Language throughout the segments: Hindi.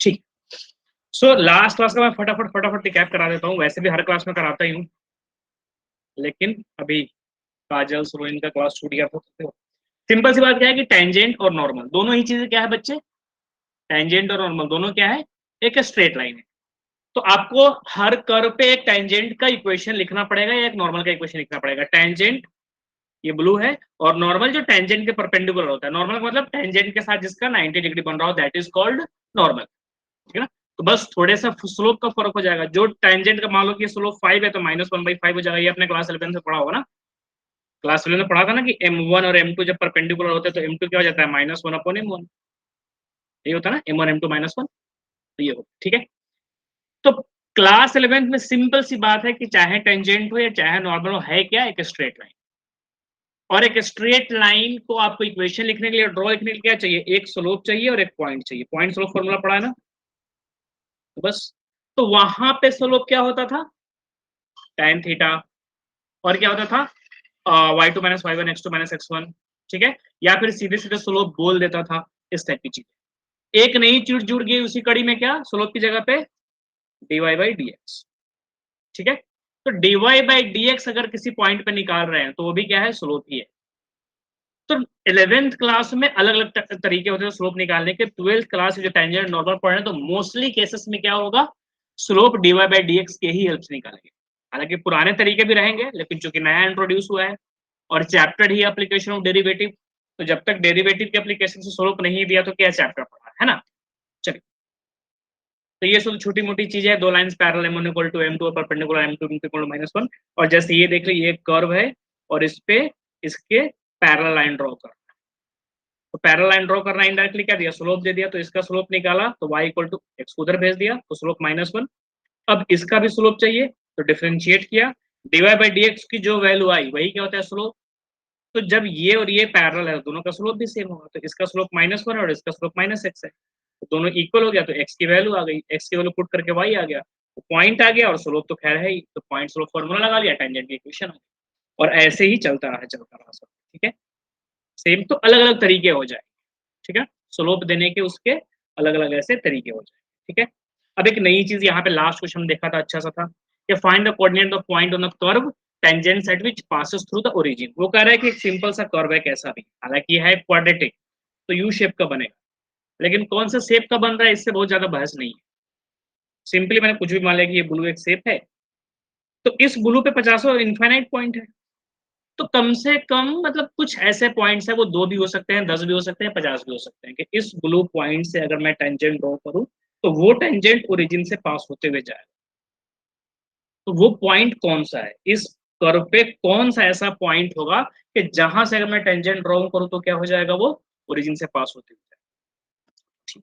ठीक। सो लास्ट क्लास का मैं फटाफट रिकैप करा देता हूँ, वैसे भी हर क्लास में कराता ही हूँ, लेकिन अभी काजल सुरोइन का क्लास छूट गया था। सिंपल सी बात क्या है कि टेंजेंट और नॉर्मल दोनों ही चीजें क्या है बच्चे, टेंजेंट और नॉर्मल दोनों क्या है, एक स्ट्रेट लाइन है। तो आपको हर कर्व पे एक टेंजेंट का इक्वेशन लिखना पड़ेगा या एक नॉर्मल का इक्वेशन लिखना पड़ेगा। टेंजेंट ये ब्लू है और नॉर्मल जो टेंजेंट के परपेंडिकुलर होता है, नॉर्मल का मतलब टेंजेंट के साथ जिसका 90 डिग्री बन रहा हो, दैट इज कॉल्ड नॉर्मल। ठीक है ना। तो बस थोड़े सा स्लोप का फर्क हो जाएगा। जो टेंजेंट का मान लो कि स्लोप 5 है तो -1/5 हो जाएगा। ये अपने क्लास 11 से पढ़ा होगा ना, क्लास 11 में पढ़ा था ना कि m1 और m2 जब परपेंडिकुलर होते हैं तो m2 क्या हो जाता है, -1/m1। ये होता है ना m1 m2 -1, तो ये हो। ठीक है। तो क्लास 11 में सिंपल सी बात है कि चाहे टेंजेंट हो या चाहे नॉर्मल हो, है क्या, एक स्ट्रेट लाइन। और एक स्ट्रेट लाइन को आपको इक्वेशन लिखने के लिए, ड्रॉ लिखने के लिए क्या चाहिए, एक स्लोप चाहिए और एक पॉइंट चाहिए। पॉइंट स्लोप फॉर्मूला पढ़ा है ना, तो बस। तो वहां पे स्लोप क्या होता था, tan थीटा, और क्या होता था y2 - y1 x2 - x1। ठीक है। या फिर सीधे सीधे स्लोप बोल देता था, इस टाइप की चीज। एक नई चीज जुड़ गई उसी कड़ी में, क्या, स्लोप की जगह पे dy/dx। ठीक है। तो dy/dx अगर किसी पॉइंट पे निकाल रहे हैं तो वो भी क्या है, स्लोप ही है। तो 11th क्लास में अलग अलग तरीके होते हैं स्लोप निकालने के। 12th क्लास जो टेंजेंट नॉर्मल पढ़ रहे हैं तो मोस्टली केसेस में क्या होगा, स्लोप dy/dx के ही हेल्प से निकालेंगे। हालांकि पुराने तरीके भी रहेंगे, लेकिन चूंकि नया इंट्रोड्यूस हुआ है और chapter he application of derivative, तो जब तक डेरिवेटिव के एप्लीकेशन से स्लोप नहीं दिया तो क्या चैप्टर पढ़ा है ना। चलिए, तो ये सब छोटी मोटी चीजें है। दो लाइंस पैरेलल m1 = m2 और परपेंडिकुलर m2 = -1। और जैसे ये देख लो, ये कर्व है और इस पे इसके पैरेलल लाइन ड्रॉ कर, तो पैरेलल लाइन ड्रॉ करना, इनडायरेक्टली क्या दिया, स्लोप दे दिया। तो इसका स्लोप निकाला तो y = x उधर भेज दिया तो स्लोप -1। अब इसका भी स्लोप चाहिए तो डिफरेंशिएट किया, dy/dx की जो वैल्यू आई वही क्या होता है, स्लोप। तो जब ये और ये पैरेलल है दोनों का स्लोप भी सेम होगा, तो इसका स्लोप -1 और इसका स्लोप -x है, तो दोनों इक्वल हो गया। तो x की वैल्यू आ गई, x की वैल्यू पुट करके y आ गया, तो पॉइंट आ गया और स्लोप तो खैर है ही, तो पॉइंट स्लोप फॉर्मूला लगा लिया, टेंजेंट की इक्वेशन आ गई। और ऐसे ही चलता रहा सब। ठीक है। सेम, तो अलग अलग तरीके हो जाए। ठीक है। स्लोप देने के उसके अलग अलग ऐसे तरीके हो जाए। ठीक है। अब एक नई चीज यहाँ पे लास्ट क्वेश्चन देखा था, अच्छा सा था कि find the coordinate of point on a curve tangent at which passes through the origin. वो कह रहा है कि एक सिंपल सा कर्व है, कैसा भी, हालांकि है क्वाड्रेटिक तो यू शेप का बनेगा, लेकिन कौन सा शेप का बन रहा है इससे बहुत ज्यादा बहस नहीं है। सिंपली मैंने कुछ भी मान लिया कि ये ब्लू एक शेप है, तो इस ब्लू पे 50 इनफाइनाइट पॉइंट है, तो कम से कम मतलब कुछ ऐसे पॉइंट्स है, वो 2 भी हो सकते हैं, 10 भी हो सकते हैं, 50 भी हो सकते हैं, कि इस ब्लू पॉइंट से अगर मैं टेंजेंट ड्रॉ करूं तो वो टेंजेंट ओरिजिन से पास होते हुए जाएगा। तो वो पॉइंट कौन सा है, इस कर्व पे कौन सा ऐसा पॉइंट होगा कि जहां से अगर मैं टेंजेंट ड्रॉ करूं तो क्या हो जाएगा, वो ओरिजिन से पास होते हुए जाएगा।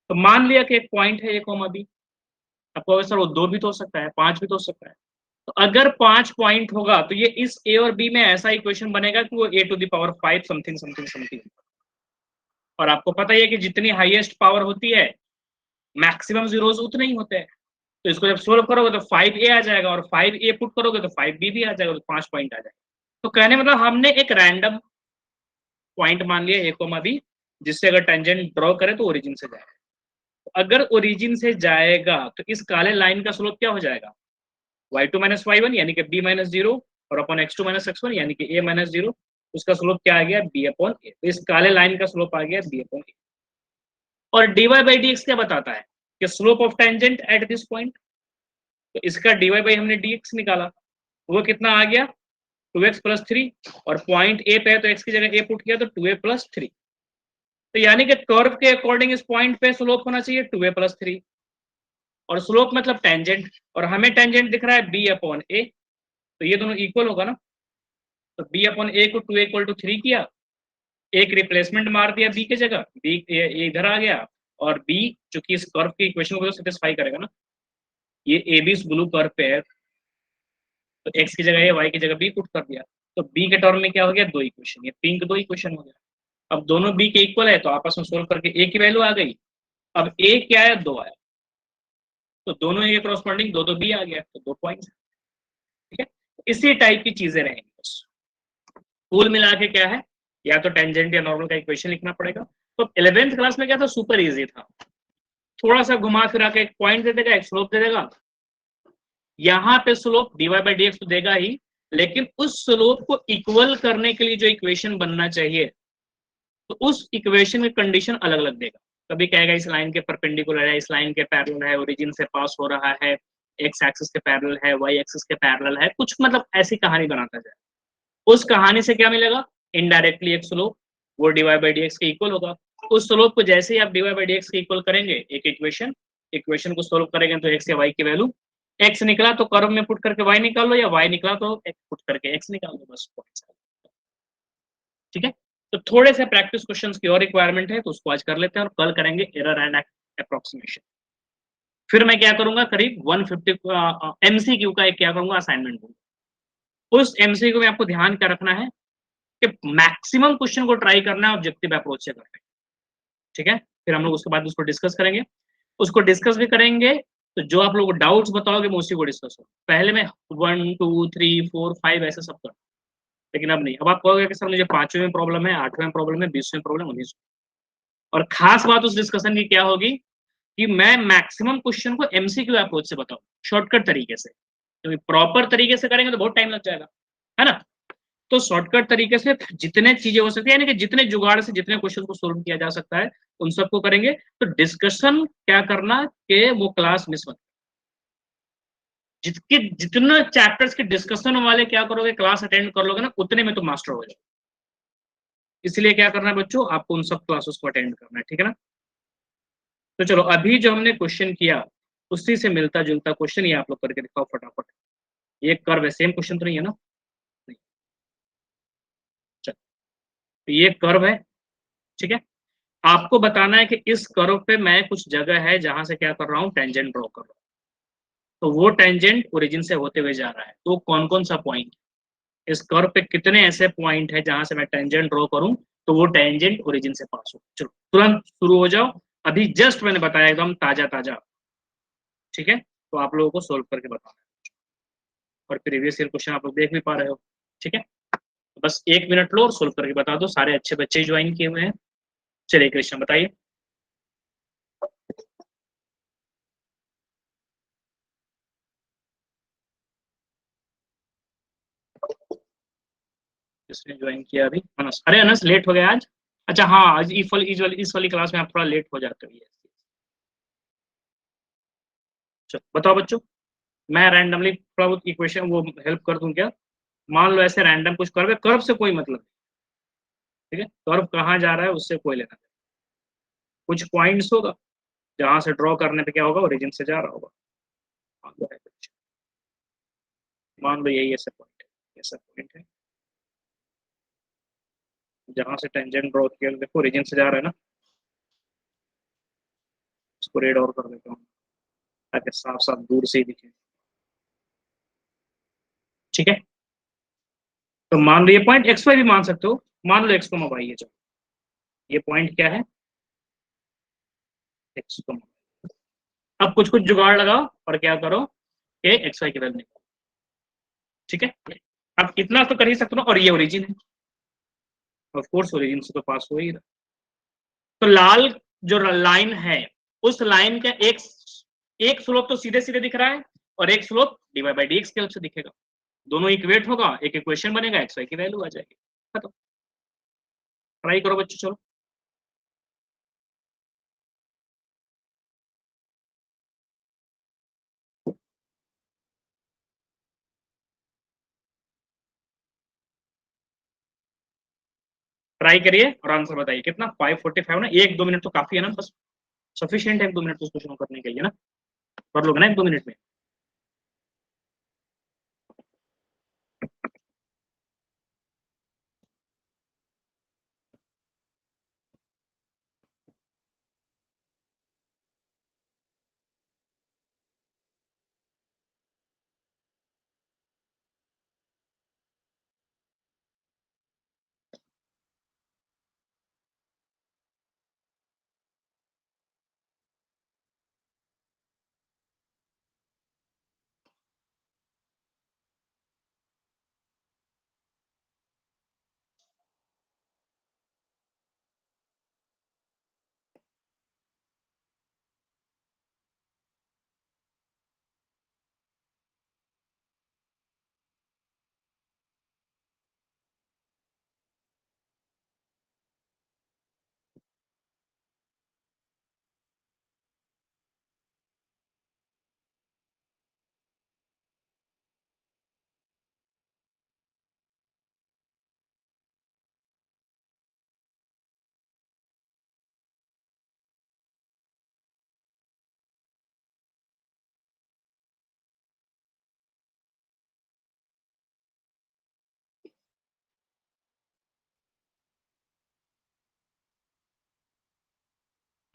तो मान लिया कि एक पॉइंट है a, b। आपको सर वो 2 भी तो हो सकता है, 5 भी तो हो सकता है। तो अगर 5 पॉइंट होगा तो ये इस ए और बी में ऐसा इक्वेशन बनेगा कि वो a⁵ समथिंग समथिंग समथिंग। और आपको पता ही है कि जितनी हाईएस्ट पावर होती है मैक्सिमम जीरोस उतने ही होते हैं। तो इसको जब सोल्व करोगे तो 5a आ जाएगा, और 5a पुट करोगे तो 5b भी आ जाएगा, तो 5 पॉइंट आ जाएगा। तो कहने मतलब हमने एक रैंडम पॉइंट मान लिया a, b, जिससे अगर टेंजेंट ड्रॉ करे तो ओरिजिन से जाएगा। तो अगर ओरिजिन से जाएगा तो इस काले लाइन का स्लोप क्या हो जाएगा, y2 - y1 यानी कि b-0, और अपॉन x2 - x1 यानी कि a-0। उसका स्लोप क्या आ गया, b/a। तो इस काले लाइन का स्लोप आ गया b/a। और dy/dx क्या बताता है कि slope of tangent at this point. तो इसका dy हमने dx निकाला, वो कितना आ गया, 2x + 3, और पॉइंट a पे है तो x की जगह a पुट किया तो 2a + 3। तो यानी कि कर्व के अकॉर्डिंग इस पॉइंट पे स्लोप होना चाहिए 2a + 3, और स्लोप मतलब टेंजेंट, और हमें टेंजेंट दिख रहा है b/a, तो ये दोनों इक्वल होगा ना। तो b/a को 2a = 3 किया, एक रिप्लेसमेंट मार दिया b की जगह, b इधर आ गया, और b चूंकि इस कर्व की इक्वेशन को सेटिस्फाई करेगा ना, ये ए बी इस ब्लू कर्व पे है, तो x की जगह a, y की जगह b पुट कर दिया, तो b के टर्म में क्या हो गया, 2 इक्वेशन, ये पिंक 2 इक्वेशन हो गया। अब दोनों b के इक्वल है तो आपस में सोल्व करके a की वैल्यू आ गई। अब a क्या आया, 2 आया, तो दोनों a के करस्पॉन्डिंग 2 b आ गया, तो 2 पॉइंट। ठीक है। इसी टाइप की चीजें रहेंगी बस। कुल मिला के क्या है, या तो टेंजेंट या नॉर्मल का इक्वेशन लिखना पड़ेगा, तो 11th क्लास में क्या था, सुपर इजी था, थोड़ा सा घुमा फिरा के एक पॉइंट दे देगा, एक स्लोप दे देगा, यहाँ पे slope d y by d x तो देगा ही, लेकिन उस स्लोप को इक्वल करने के लिए जो इक्वेशन बनना चाहिए, तो उस इक्वेशन की कंडीशन अलग अलग देगा। कभी कहेगा इस लाइन के परपेंडिकुलर है, इस लाइन के पैरेलल है, ओरिजिन से पास हो रहा है, एक्स एक्सिस के पैरेलल है, वाई एक्सिस के पैरेलल है, कुछ मतलब ऐसी कहानी बनाता जाए। उस कहानी से क्या मिलेगा, इनडायरेक्टली एक स्लोप, वो d y by d x के इक्वल होगा। उस स्लोप को जैसे ही आप d y by d x के इक्वल करेंगे, एक इक्वेशन, इक्वेशन को सोल्व करेंगे तो एक्स या वाई की वैल्यू, एक्स निकला तो कर्व में पुट करके वाई निकाल लो, या वाई निकला तो पुट करके एक्स निकाल लो, बस। ठीक है, तो थोड़े से प्रैक्टिस क्वेश्चंस की और रिक्वायरमेंट है, तो उसको आज कर लेते हैं और कल करेंगे एरर एंड अप्रोक्सीमेशन। फिर मैं क्या करूंगा, करीब 150 एमसीक्यू का एक क्या करूंगा, असाइनमेंट दूंगा। उस एमसीक्यू में आपको ध्यान क्या रखना है कि मैक्सिमम क्वेश्चन को ट्राई करना है ऑब्जेक्टिव अप्रोच से करना है। ठीक है, फिर हम लोग उसके बाद उसको डिस्कस करेंगे, उसको डिस्कस भी करेंगे, तो जो आप लोगों को डाउट्स बताओगे मैं उसी को डिस्कस करूँ। पहले मैं 1 2 3 4 5 ऐसे सब कर, लेकिन अब नहीं। अब आप कहोगे कि सर मुझे 5वें में प्रॉब्लम है, 8वें में प्रॉब्लम है, 20वें प्रॉब्लम, 19वें। और खास बात उस डिस्कशन की क्या होगी कि मैं मैक्सिमम क्वेश्चन को एमसीक्यू अप्रोच से बताऊं, शॉर्टकट तरीके से, क्योंकि प्रॉपर तरीके से करेंगे तो बहुत टाइम लग जाएगा, है ना। तो शॉर्टकट तरीके से जितने चीजें हो सकती है, यानी कि जितने जुगाड़ से जितने क्वेश्चन को सोल्व किया जा सकता है उन सबको करेंगे। तो डिस्कशन क्या करना कि वो क्लास मिस मत, जितना चैप्टर्स के डिस्कशन वाले क्या करोगे, क्लास अटेंड कर लोगे ना, उतने में तो मास्टर हो जाओगे। इसलिए क्या करना है बच्चों, आपको उन सब क्लासेस को अटेंड करना है, ठीक है ना। तो चलो, अभी जो हमने क्वेश्चन किया उसी से मिलता जुलता क्वेश्चन ये आप लोग करके दिखाओ फटाफट। ये कर्व है, सेम क्वेश्चन तो नहीं है ना। नहीं। चलो, तो ये कर्व है, ठीक है। आपको बताना है कि इस कर्व पे मैं कुछ जगह है जहां से क्या कर रहा हूँ, टेंजेंट ड्रॉ कर रहा हूँ। तो वो टेंजेंट ओरिजिन से होते हुए जा रहा है, तो कौन कौन सा पॉइंट, इस कर्व पे कितने ऐसे पॉइंट है जहां से मैं टेंजेंट ड्रॉ करूं तो वो टेंजेंट ओरिजिन से पास हो। चलो तुरंत शुरू हो जाओ, अभी जस्ट मैंने बताया, एकदम ताजा ताजा। ठीक है, तो आप लोगों को सोल्व करके बताना है, और प्रीवियस ईयर क्वेश्चन आप लोग देख भी पा रहे हो। ठीक है, तो बस 1 मिनट लो और सोल्व करके बता दो। सारे अच्छे बच्चे ज्वाइन किए हुए हैं। चलिए कृष्ण बताइए। किसने ज्वाइन किया अभी, अनस। अरे अनस लेट हो गया आज। अच्छा हाँ, आज इस वाली क्लास में आप थोड़ा लेट हो जाते हो। चलो बताओ बच्चों, मैं रैंडमली थोड़ा बहुत इक्वेशन वो हेल्प कर दूं क्या। मान लो ऐसे रैंडम कुछ कर्व है, कर्व से कोई मतलब नहीं, ठीक है, कर्व कहाँ जा रहा है उससे कोई लेना नहीं। कुछ पॉइंट्स होगा जहां से ड्रॉ करने पे क्या होगा, ओरिजिन से जा रहा होगा। मान लो है कुछ, मान लो यही ऐसा पॉइंट है, ऐसा पॉइंट है जहां से टेंजेंट ड्रॉ किया, देखो ओरिजिन से जा रहा है ना। इसको रेड और कर देता हूँ ताकि साफ साफ दूर से ही दिखे। ठीक है, तो मान लो ये पॉइंट एक्स वाई भी मान सकते हो, मान लो एक्स को वाई है। चलो ये पॉइंट क्या है, एक्स को। अब कुछ कुछ जुगाड़ लगाओ और क्या करो कि एक्स वाई की वैल्यू निकालो। ठीक है, अब इतना तो कर ही सकते हो, और ये ओरिजिन है, ऑफ कोर्स ओरिजिन से तो पास हो ही रहा। तो लाल जो लाइन है, उस लाइन का एक एक स्लोप तो सीधे सीधे दिख रहा है, और एक slope d y by d x के हेल्प से दिखेगा। दोनों इक्वेट होगा, एक इक्वेशन बनेगा, एक्स वाई की वैल्यू आ जाएगी, खत्म। ट्राई करो बच्चों, चलो। ट्राई करिए और आंसर बताइए कितना, 5:45 ना। 1-2 मिनट तो काफी है ना, बस सफिशियंट है 1-2 मिनट उसको शुरू करने के लिए ना। कर लोगे ना 1-2 मिनट में।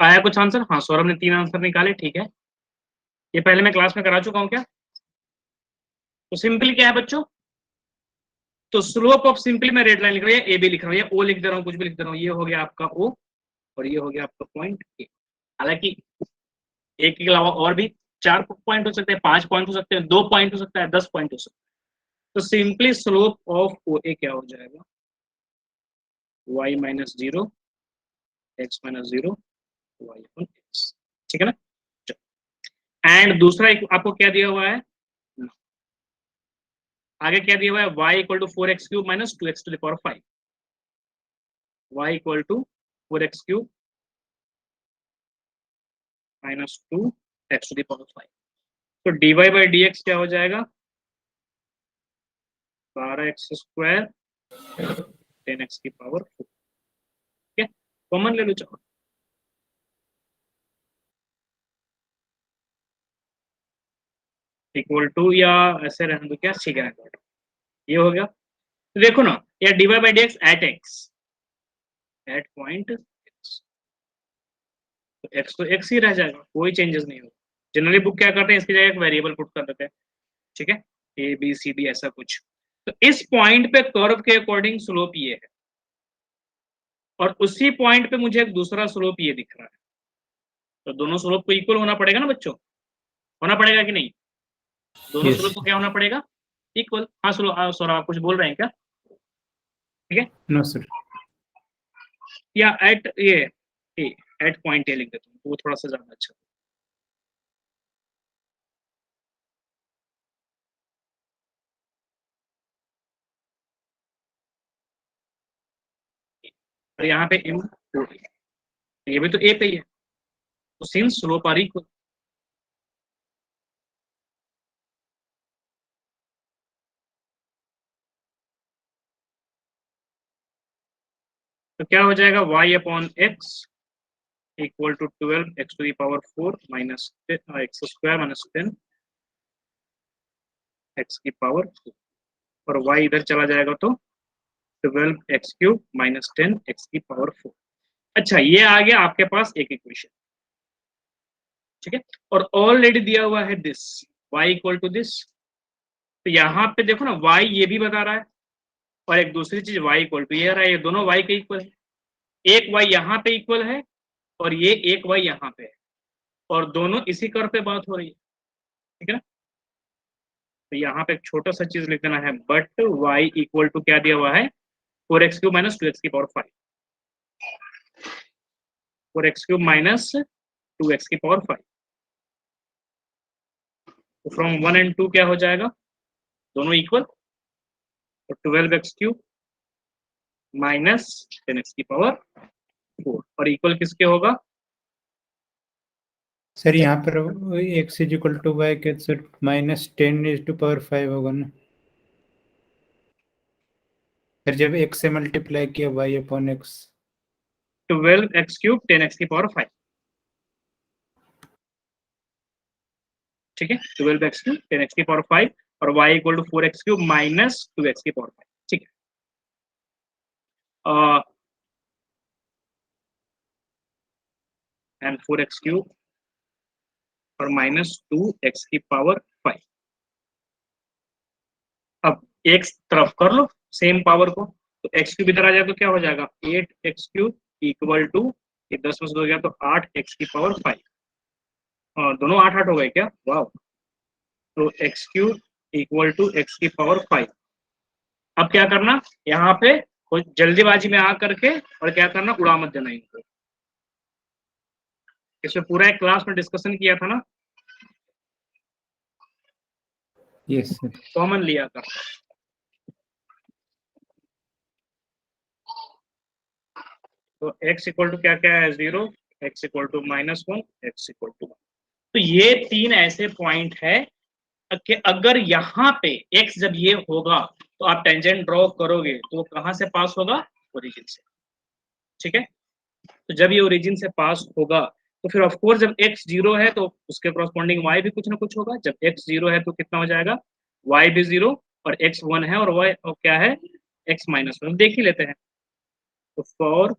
आया कुछ आंसर? हाँ, सौरभ ने 3 आंसर निकाले, ठीक है। ये पहले मैं क्लास में करा चुका हूँ क्या? तो सिंपल क्या है बच्चों, तो स्लोप ऑफ सिंपली मैं रेड लाइन लिख रहा हूँ, ए बी लिख रहा हूँ, या ओ लिख दे रहा हूँ, कुछ भी लिख दे रहा हूँ। ये हो गया आपका ओ और ये हो गया आपका पॉइंट ए। हालांकि एक के अलावा और भी 4 पॉइंट हो सकते हैं, 5 पॉइंट हो सकते हैं, 2 पॉइंट हो सकता है, 10 पॉइंट हो सकता है। तो सिंपली स्लोप ऑफ ओ ए क्या हो जाएगा? y minus 0 x minus 0 y upon x, ठीक है ना। एंड दूसरा एक आपको क्या दिया हुआ है, आगे क्या दिया हुआ है, y equal to 4x cube minus 2x to the power 5, y equal to 4x cube minus 2x to the power 5। तो dy बाई dx क्या हो जाएगा, 12x स्क्वायर 10x की पावर 4, ठीक है। कॉमन ले लो चलो, इक्वल टू या ऐसे रहने दो, क्या ठीक है, ये हो गया। तो देखो ना, या dy by dx at x at point x, तो x तो x ही रह जाएगा, कोई चेंजेस नहीं होगा। जनरली बुक क्या करते हैं, इसकी जगह एक वेरिएबल पुट कर देते हैं, ठीक है, ए बी सी डी ऐसा कुछ। तो इस पॉइंट पे कर्व के अकॉर्डिंग स्लोप ये है, और उसी पॉइंट पे मुझे एक दूसरा स्लोप ये दिख रहा है। तो दोनों स्लोप को इक्वल होना पड़ेगा ना बच्चों, होना पड़ेगा कि नहीं? दोनों Yes. स्लोप को क्या होना पड़ेगा, इक्वल। हाँ सर आप कुछ बोल रहे हैं क्या? ठीक है, No, sir. या एट ये एट पॉइंट ए लिख देता हूँ, तो वो थोड़ा सा ज्यादा अच्छा। और यहाँ पे एम, ये भी तो ए पे ही है, तो सिंस स्लोप आर इक्वल, तो क्या हो जाएगा, y upon x equal to 12 x to the power 4 minus x square minus 10 x की पावर 4, और y इधर चला जाएगा तो 12 एक्स क्यूब माइनस 10 एक्स की पावर 4। अच्छा, ये आ गया आपके पास एक इक्वेशन, ठीक है। और ऑलरेडी दिया हुआ है this y equal to this, तो यहाँ पे देखो ना y ये भी बता रहा है, और एक दूसरी चीज y इक्वल टू ये रहा है, ये दोनों y के इक्वल है। एक y यहाँ पे इक्वल है और ये एक y यहाँ पे है, और दोनों इसी कर्व पे बात हो रही है, ठीक है ना। तो यहाँ पे एक छोटा सा चीज लिख देना है, बट y इक्वल टू क्या दिया हुआ है, 4x क्यूब माइनस 2x की power 5, 4x cube minus 2x की पावर 5। तो फ्रॉम 1 एंड 2 क्या हो जाएगा, दोनों इक्वल, तो 12x क्यूब माइनस 10x की पावर 4, और इक्वल किसके होगा, सर यहाँ पर x is equal to y के सर -10⁻⁵ होगा ना फिर, जब x से मल्टीप्लाई किया y upon x। 12x cube 10x की पावर 5, ठीक है, 12x क्यूब 10x की पावर 5, और y equal to 4x cube minus 2x की पावर 5, ठीक है। एंड 4x क्यूब और माइनस 2x की पावर 5। अब एक तरफ कर लो सेम पावर को, तो x क्यूब इधर आ जाए तो क्या हो जाएगा, 8x क्यूब इक्वल टू, ये 10 में से हो गया तो 8x की पावर 5, दोनों 8 8 हो गए क्या, वाह। तो x cube equal to x की पावर 5। अब क्या करना, यहाँ पे कुछ जल्दीबाजी में आ करके और क्या करना, उड़ा मत देना इनको। इसमें पूरा एक क्लास में डिस्कशन किया था ना, यस सर। कॉमन लिया कर। तो x इक्वल टू क्या क्या है, 0, x equal to -1, x equal to 1। तो ये 3 ऐसे पॉइंट है कि अगर यहाँ पे x जब ये होगा तो आप टेंजेंट ड्रॉ करोगे तो वो कहाँ से पास होगा, ओरिजिन से, ठीक है। तो जब ये ओरिजिन से पास होगा तो फिर ऑफ कोर्स जब x 0 है तो उसके कॉरस्पॉन्डिंग y भी कुछ ना कुछ होगा। जब x 0 है तो कितना हो जाएगा, y भी 0, और x 1 है और y और क्या है, x -1। देख ही लेते हैं। तो for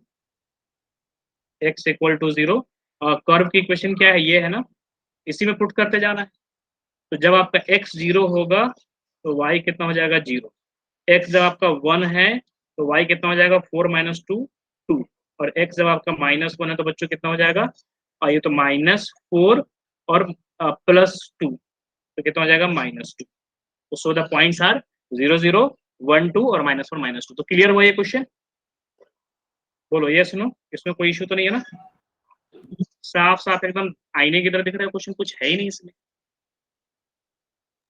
x equal to 0, curve की इक्वेशन क्या है, ये है ना, इसी में पुट करते जाना है। तो जब आपका x 0 होगा तो y कितना हो जाएगा 0, x जब आपका 1 है तो y कितना हो जाएगा 4 माइनस 2 2, और x जब आपका -1 है तो बच्चों कितना हो जाएगा, ये तो -4 और +2, तो कितना हो जाएगा -2। तो सो द पॉइंट्स आर 0 0 1 2 और -1 -2। तो क्लियर हुआ ये क्वेश्चन? बोलो ये सुनो, इसमें कोई इशू तो नहीं है ना? साफ साफ एकदम आईने की तरह दिख रहा है क्वेश्चन, कुछ है ही नहीं इसमें।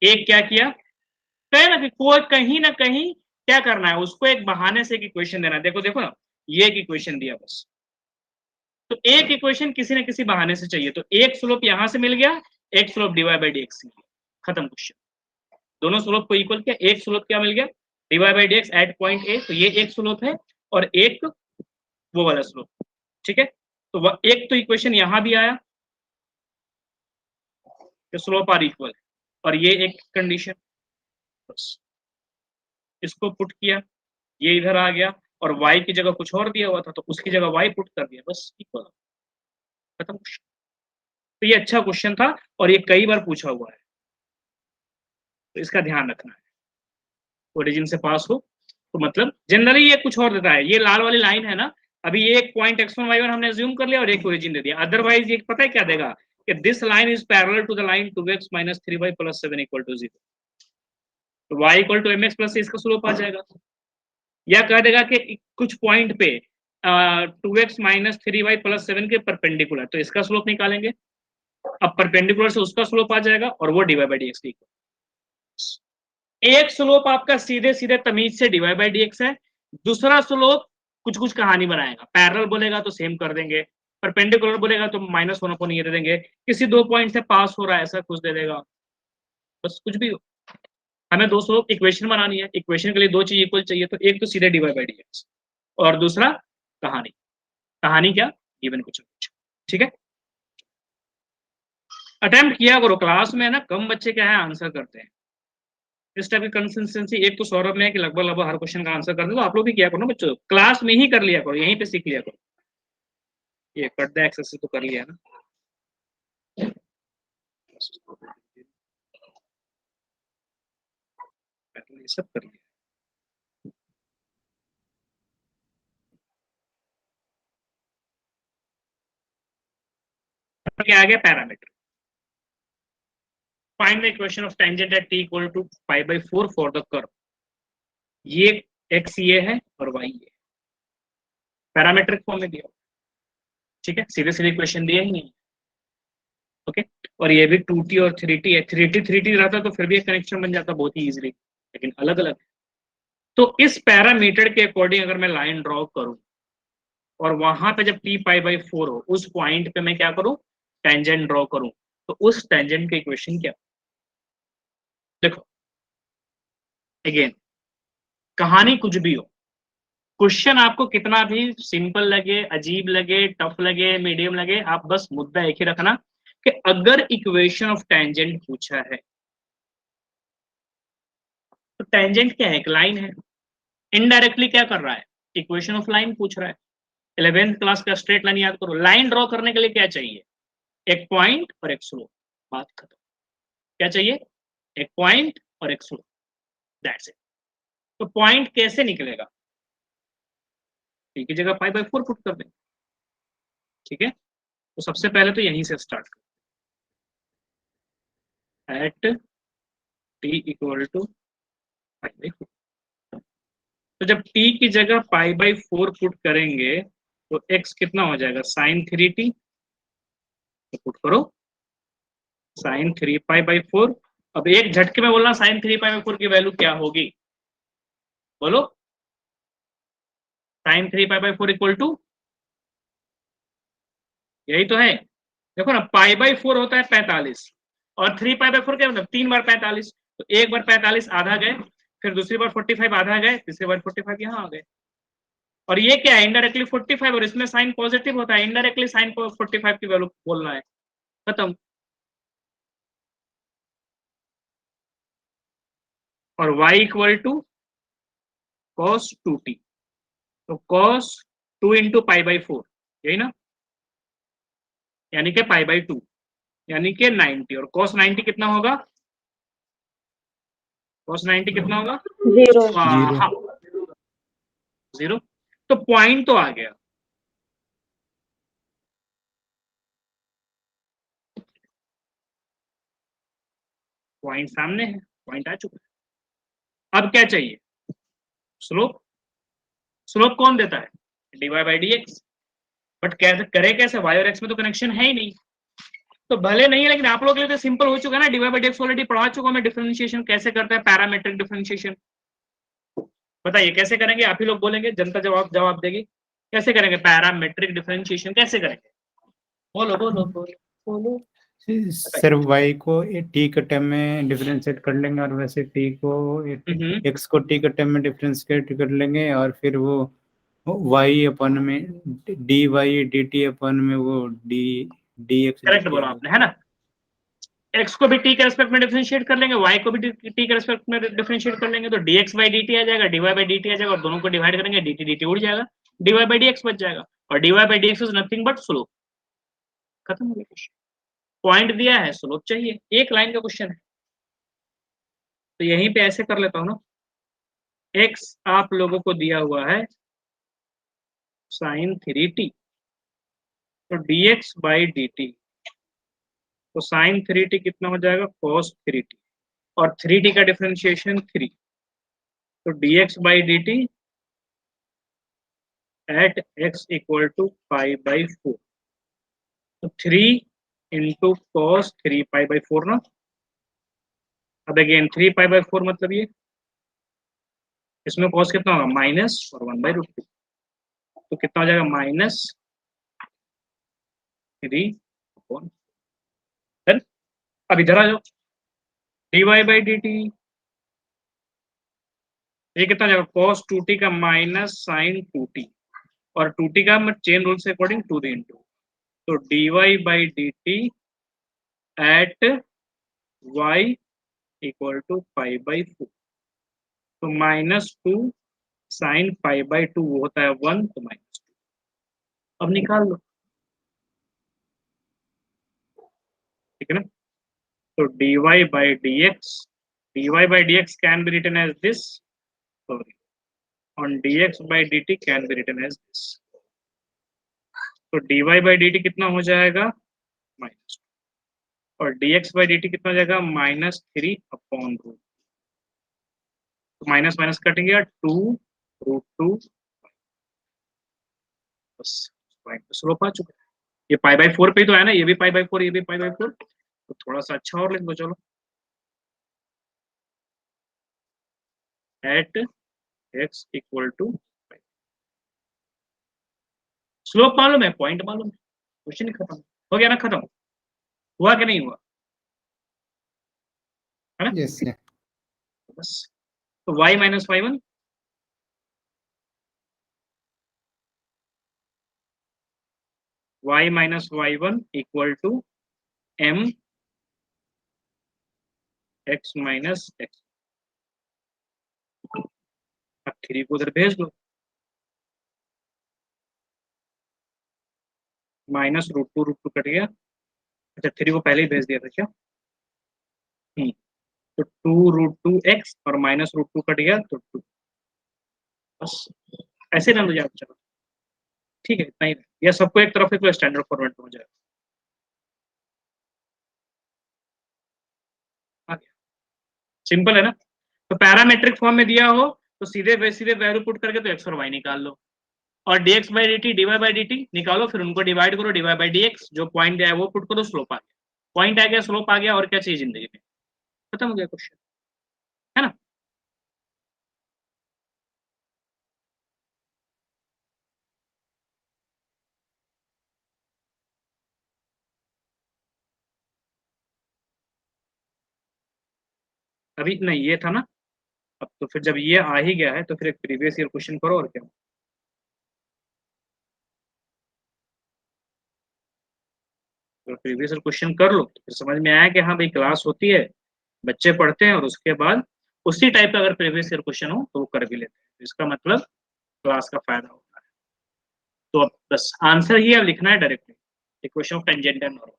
एक क्या किया, कहे ना कि कोई कहीं ना कहीं क्या करना है, उसको एक बहाने से एक इक्वेशन देना है। देखो देखो ना, ये एक इक्वेशन दिया बस, तो एक इक्वेशन किसी न किसी बहाने से चाहिए। तो एक स्लोप यहां से मिल गया, एक स्लोप dy बाई dx, खत्म क्वेश्चन। दोनों स्लोप को इक्वल किया, एक स्लोप क्या मिल गया, dy by dx at point A, तो ये एक स्लोप है और एक वो वाला स्लोप, ठीक है। तो एक तो इक्वेशन यहां भी आया, स्लोप आर इक्वल, और ये एक कंडीशन, बस इसको पुट किया, ये इधर आ गया, और y की जगह कुछ और दिया हुआ था तो उसकी जगह y पुट कर दिया, बस इक्वल, खत्म क्वेश्चन। तो ये अच्छा क्वेश्चन था और ये कई बार पूछा हुआ है, तो इसका ध्यान रखना है। ओरिजिन से पास हो तो मतलब जनरली ये कुछ और देता है, ये लाल वाली लाइन है ना, अभी ये एक पॉइंट x1 y1 हमने अज्यूम कर लिया और एक ओरिजिन दे दिया। अदरवाइज ये पता है क्या देगा, कि this line is parallel to the line 2x minus 3y plus 7 equal to 0, तो y equal to mx plus इसका स्लोप आ जाएगा। या कह देगा कि कुछ पॉइंट पे 2x माइनस 3y प्लस 7 के परपेंडिकुलर, तो इसका स्लोप निकालेंगे, अब परपेंडिकुलर से उसका स्लोप आ जाएगा और वो dy बाई dx इक्वल। एक स्लोप आपका सीधे सीधे तमीज से dy बाई dx है, दूसरा स्लोप कुछ कुछ कहानी बनाएगा, पैरेलल बोलेगा तो सेम कर देंगे, परपेंडिकुलर बोलेगा तो -1 अपॉन ये दे देंगे, किसी दो पॉइंट से पास हो रहा है ऐसा कुछ दे देगा, बस कुछ भी हो। हमें दो स्लोप इक्वेशन बनानी है, इक्वेशन के लिए दो चीज इक्वल चाहिए, तो एक तो सीधे dy बाई dx और दूसरा कहानी। कहानी क्या, गिवन कुछ कुछ, ठीक है। अटेम्प्ट किया करो, क्लास में ना कम बच्चे क्या है आंसर करते हैं, इस टाइप की कंसिस्टेंसी एक तो सौरभ में है कि लगभग लगभग हर क्वेश्चन का आंसर कर दे, तो आप लोग भी किया करो ना बच्चों, क्लास में ही कर लिया करो, यहीं पे सीख लिया करो। ये कट द एक्सेस तो कर लिया ना, ये सब कर लिया। क्या आ गया, parameter, find the equation of tangent at t equal to pi by 4 for the curve. ये x ये है और y ये, पैरामीट्रिक फॉर्म में दिया, ठीक है, सीधे सीधे इक्वेशन दिया ही नहीं, ओके। और ये भी 2t और 3t है, 3t रहता तो फिर भी एक कनेक्शन बन जाता बहुत ही इजीली, लेकिन अलग अलग। तो इस पैरामीटर के अकॉर्डिंग अगर मैं लाइन ड्रॉ करूं और वहां पे जब t पाई बाई 4 हो, उस पॉइंट पे मैं क्या करूं, टेंजेंट ड्रॉ करूं, तो उस टेंजेंट की इक्वेशन क्या, देखो अगेन कहानी कुछ भी हो, क्वेश्चन आपको कितना भी सिंपल लगे, अजीब लगे, टफ लगे, मीडियम लगे, आप बस मुद्दा एक ही रखना कि अगर इक्वेशन ऑफ टेंजेंट पूछा है तो टेंजेंट क्या है, एक लाइन है, इनडायरेक्टली क्या कर रहा है, इक्वेशन ऑफ लाइन पूछ रहा है। 11th क्लास का स्ट्रेट लाइन याद करो, लाइन ड्रॉ करने के लिए क्या चाहिए, एक पॉइंट और एक स्लोप, बात खत्म। क्या चाहिए, एक पॉइंट और एक स्लोप, दैट्स इट। तो पॉइंट कैसे निकलेगा, एक ही जगह पाई बाई 4 पुट कर दें, ठीक है। तो सबसे पहले तो यहीं से स्टार्ट कर, at t equal to pi by 4, तो जब t की जगह पाई बाई 4 पुट करेंगे तो x कितना हो जाएगा, साइन 3t, तो पुट करो साइन 3 पाई बाई 4। अब एक झटके में बोलना साइन 3 पाई बाई 4 की वैल्यू क्या होगी, बोलो, sine 3 pi by 4 equal to, यही तो है, देखो ना, पाई बाई 4 होता है 45 और 3 पाई बाई 4 क्या मतलब 3 बार 45, तो एक बार 45 आधा गए, फिर दूसरी बार 45 आधा गए, तीसरी बार 45 यहाँ आ गए। और ये क्या है, इनडायरेक्टली 45, और इसमें साइन पॉजिटिव होता है, इनडायरेक्टली साइन 45 की वैल्यू बोलना है, खत्म। और y equal to cos 2t, तो cos 2 इंटू पाई बाई 4, यही ना, यानी कि पाई बाई 2 यानी कि 90 और cos 90 कितना होगा? cos 90 कितना होगा? 0 हाँ 0। तो पॉइंट तो आ गया, पॉइंट सामने है, पॉइंट आ चुका है। अब क्या चाहिए? स्लोप। स्लोप कौन देता है? dy by d x. But कैसे करे, कैसे? y और x में तो कनेक्शन है ही नहीं, तो भले नहीं है, लेकिन आप लोगों के लिए तो सिंपल हो चुका है ना, dy by d x already पढ़ा चुका मैं, डिफरेंशिएशन कैसे करते हैं, पैरामेट्रिक डिफरेंशिएशन। बताइए कैसे करेंगे? आप ही लोग बोलेंगे, जनता जवाब जवाब देगी। कैसे करेंगे पैरामेट्रिक डिफरेंशिएशन, कैसे करेंगे? बोलो बोलो बोलो बोलो। सर y को t के टर्म में डिफरेंशिएट कर लेंगे और वैसे t को x को t के टर्म में डिफरेंशिएट कर लेंगे और फिर वो y अपन में dy dt अपन में वो dx करेक्ट बोला आपने, है ना? x को भी t के रेस्पेक्ट में डिफरेंशिएट कर लेंगे, y को भी t के रेस्पेक्ट में डिफरेंशिएट कर लेंगे, तो dx बाई dt आ जाएगा, dy बाई dt आ जाएगा, और दोनों को डिवाइड करेंगे, dt dt उड़ जाएगा, dy बाई dx बच जाएगा, और dy by dx is nothing but slope. खत्म हो गया क्वेश्चन। पॉइंट दिया है, स्लोप चाहिए, एक लाइन का क्वेश्चन है। तो यहीं पे ऐसे कर लेता हूं ना, x आप लोगों को दिया हुआ है sin 3t, तो dx बाई dt, तो sin 3t कितना हो जाएगा? cos 3t, और 3t का डिफरेंशिएशन 3, तो dx by dt at x equal to pi by 4, तो 3 इंटू कॉस 3 पाई बाई 4 ना। अब अगेन 3 पाई बाई 4 मतलब ये, इसमें कॉस कितना होगा? माइनस और 1/√2, तो कितना हो जाएगा? -3 देन अब इधर आ जाओ, dy बाई dt, ये कितना हो जाएगा? cos 2t का माइनस sin 2t, और 2t का मैं चेन रूल से अकॉर्डिंग 2 दी इंटू, तो dy by dt at y equal to pi by 4, तो -2 sin पाई बाई 2 वो होता है 1, तो -2। अब निकाल लो, ठीक है ना? तो dy by dy can be written as this, sorry, on dx by dt can be written as this, तो dy by dt कितना हो जाएगा? माइनस, और dx by dt कितना हो जाएगा? -3/√, तो माइनस माइनस कटेंगे, 2√2, बस पॉइंट पे स्लोप आ चुका है। ये पाई बाई 4 पे ही तो है ना, ये भी पाई बाई 4, ये भी पाई बाई 4, तो थोड़ा सा अच्छा और लिख दो, चलो, at x equal to, slope मालूम है, पॉइंट मालूम है, क्वेश्चन खत्म हो गया ना? खत्म हुआ कि नहीं हुआ, है ना? Yes sir. बस, तो y minus y1, y minus y1 equal to m x minus x, अब 3 को उधर भेज दो, -√2 कट गया, अच्छा 3 को पहले ही भेज दिया था क्या? तो 2√2x और -√2 कट गया, तो 2, बस ऐसे ना लो जाए, चलो ठीक है, इतना ही, या सबको एक तरफ एक स्टैंडर्ड फॉर्मेट में हो जाएगा। सिंपल है ना? तो पैरामेट्रिक फॉर्म में दिया हो तो सीधे सीधे वैल्यू पुट करके तो x और y निकाल लो, और dx by dt dy by dt निकालो, फिर उनको डिवाइड करो, dy बाई dx, जो पॉइंट दिया है वो पुट करो, स्लोप आ गया, पॉइंट आ गया, स्लोप आ गया, और क्या चाहिए जिंदगी में? खत्म हो गया क्वेश्चन, है ना? अभी नहीं ये था ना, अब तो फिर जब ये आ ही गया है तो फिर एक प्रीवियस ईयर क्वेश्चन करो, और क्या। तो प्रीवियस ईयर क्वेश्चन कर लो तो फिर समझ में आया कि हाँ भाई क्लास होती है, बच्चे पढ़ते हैं, और उसके बाद उसी टाइप का अगर प्रीवियस ईयर क्वेश्चन हो तो वो कर भी लेते हैं, तो इसका मतलब क्लास का फायदा होता है। तो अब बस आंसर ही अब लिखना है directly, equation of tangent and normal.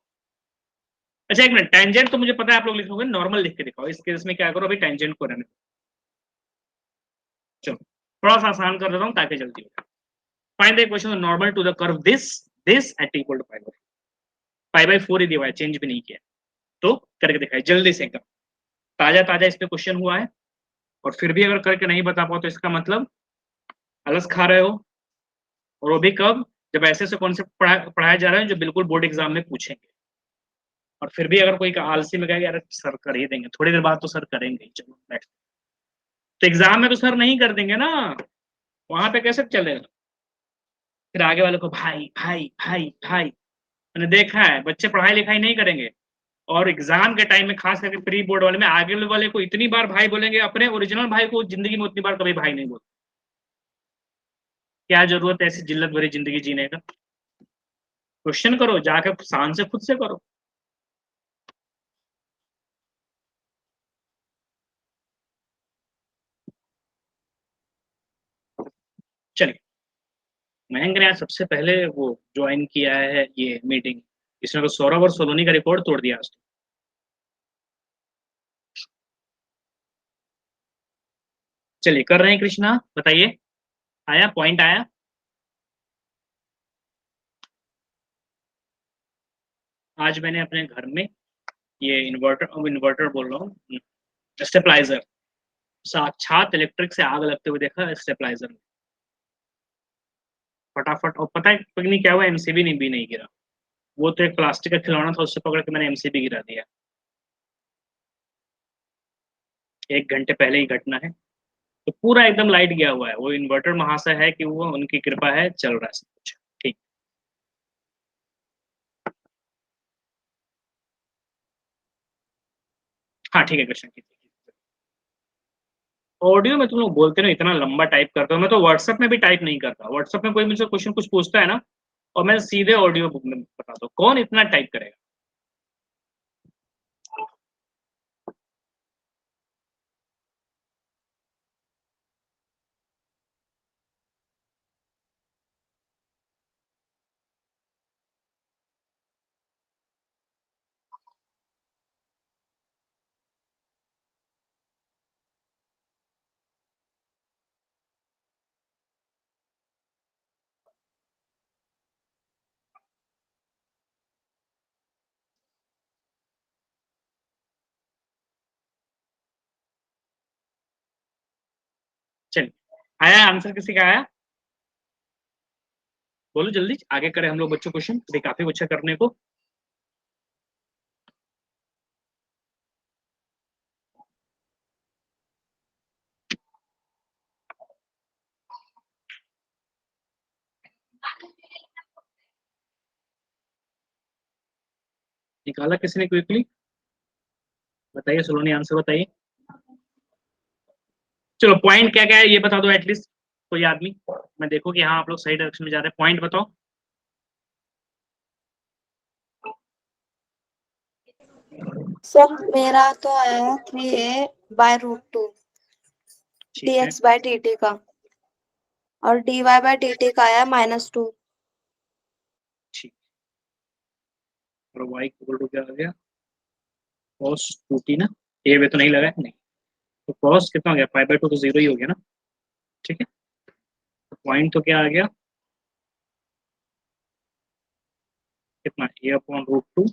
अच्छा एक मिनट, टेंजेंट तो मुझे पता है आप लोग लिखोगे, नॉर्मल लिख के दिखाओ। इस केस में क्या करो, अभी टेंजेंट को रहने दो। चलो थोड़ा सा आसान कर देता हूँ ताकि जल्दी हो। Find the equation of normal to the curve this at equal to pi by 4 ही दिया है, चेंज भी नहीं किया, तो करके दिखाए जल्दी से एकदम ताजा ताजा इस पे क्वेश्चन हुआ है। और फिर भी अगर करके नहीं बता पाओ तो इसका मतलब आलस खा रहे हो, और वो भी कब, जब ऐसे ऐसे कॉन्सेप्ट पढ़ाया जा रहा है जो बिल्कुल बोर्ड एग्जाम में पूछेंगे। और फिर भी अगर कोई आलसी में कहेगा यार सर कर ही देंगे, थोड़ी देर बाद तो सर करेंगे, चलो नेक्स्ट। तो एग्जाम में तो सर नहीं कर देंगे ना, वहां पे कैसे चलेगा। फिर आगे वाले को भाई भाई भाई भाई, मैंने देखा है बच्चे पढ़ाई लिखाई नहीं करेंगे, और एग्जाम के टाइम में खास करके प्री बोर्ड वाले में आगे वाले को इतनी बार भाई बोलेंगे, अपने ओरिजिनल भाई को जिंदगी में उतनी बार कभी भाई नहीं बोलते। क्या जरूरत है ऐसी जिल्लत भरी जिंदगी जीने का। क्वेश्चन करो जाकर शान से खुद से करो। चलिए, महेंद्र ने आज सबसे पहले वो ज्वाइन किया है ये मीटिंग, इसने तो सौरभ और सोलोनी का रिकॉर्ड तोड़ दिया आज तो। चलिए कर रहे हैं कृष्णा, बताइए आया पॉइंट आया। आज मैंने अपने घर में ये इन्वर्टर बोल रहा हूँ, स्टेबलाइजर, साक्षात इलेक्ट्रिक से आग लगते हुए देखा स्टेबलाइजर में, फटाफट। और पता है नहीं क्या हुआ, एमसीबी नहीं गिरा, वो तो एक प्लास्टिक का खिलौना था, उससे पकड़ के मैंने एमसीबी गिरा दिया। 1 घंटे पहले ही घटना है। तो पूरा एकदम लाइट गया हुआ है, वो इन्वर्टर महाशय है कि वो उनकी कृपा है, चल रहा है सब कुछ ठीक। हाँ ठीक है कृष्ण की। ऑडियो में तुम लोग बोलते ना इतना लंबा टाइप करते हो, मैं तो व्हाट्सएप में भी टाइप नहीं करता। व्हाट्सएप में कोई मुझसे क्वेश्चन कुछ पूछता है ना, और मैं सीधे ऑडियो बुक में बताता हूँ, कौन इतना टाइप करेगा। चलिए आया आंसर, किसी का आया बोलो जल्दी, आगे करें हम लोग बच्चों क्वेश्चन, अभी काफी कुछ है करने को। निकाला किसी ने क्विकली, बताइए सोलोनी आंसर बताइए। चलो पॉइंट क्या क्या है ये बता दो एटलीस्ट कोई आदमी, मैं देखो कि हाँ आप लोग सही डायरेक्शन में जा रहे हैं। पॉइंट बताओ। सर मेरा तो है 3a/√2 ठीक है dx/dt का, और dy/dt का आया -2। ठीक, और y इक्वल टू क्या आ गया, cos 2t ना, ये वे तो नहीं लगा है नहीं, तो cos कितना हो गया, π/2 तो 0 ही हो गया ना। ठीक है, तो पॉइंट तो क्या आ गया, कितना a/√2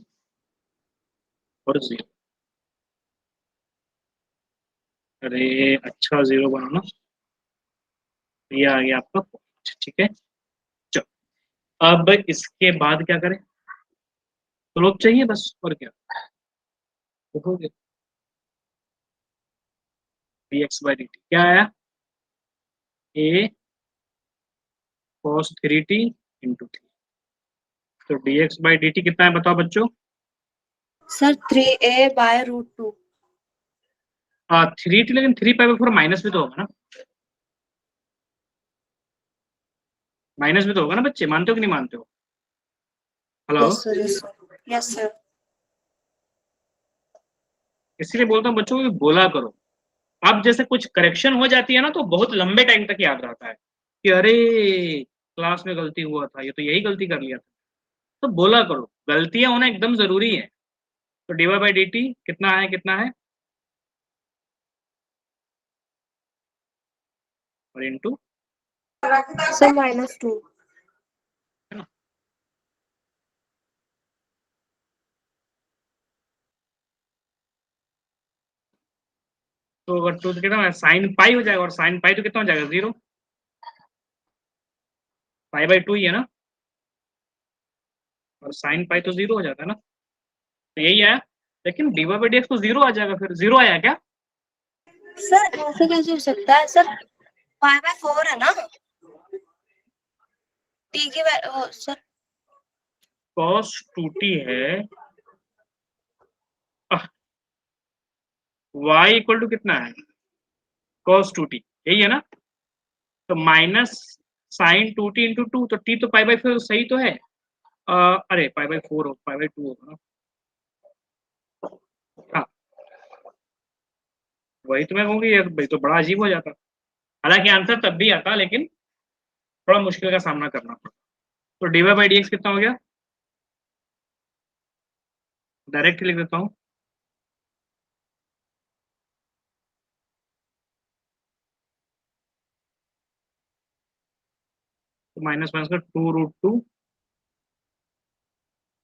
और 0। अरे अच्छा 0 बनाना, ये आ गया आपका point, ठीक है। चलो अब इसके बाद क्या करें, तो लोग चाहिए बस और क्या, तो हो गया dx/dt क्या आया, a cos 3t इंटू 3। तो dx/dt कितना है बताओ बच्चों। Sir 3a/√2। 3t, लेकिन 3π/4 माइनस भी तो होगा ना, माइनस भी तो होगा ना बच्चे, मानते हो कि नहीं मानते हो। Hello, yes sir, yes sir, yes sir. इसीलिए बोलता हूँ बच्चों को कि बोला करो। अब जैसे कुछ करेक्शन हो जाती है ना तो बहुत लंबे टाइम तक याद रहता है कि अरे क्लास में गलती हुआ था, ये तो यही गलती कर लिया था। तो बोला करो, गलतियां होना एकदम जरूरी है। तो dy बाई dt कितना है और इनटू सर -2। तो अगर टू कितना साइन पाई हो जाएगा, और साइन पाई तो कितना हो जाएगा 0, पाई बाई 2 ही है ना, और साइन पाई तो 0 हो जाता है ना, तो यही आया। लेकिन dy बाई dx तो 0 आ जाएगा, फिर 0 आया क्या? सर ऐसे कैसे हो सकता है सर, π/4 है ना t की सर cos 2t है, y इक्वल टू कितना है cos 2t, यही है ना, तो माइनस साइन 2t इंटू 2, तो t तो पाई बाई 4 सही तो है, अरे पाई बाई 4 पाई बाई 2 होगा ना, हाँ वही तो मैं कहूँगी यार, भाई तो बड़ा अजीब हो जाता, हालांकि आंसर तब भी आता लेकिन थोड़ा मुश्किल का सामना करना पड़ता। तो dy बाई dx कितना हो गया, डायरेक्ट लिख देता हूँ, तो माइनस माइनस का 2√2,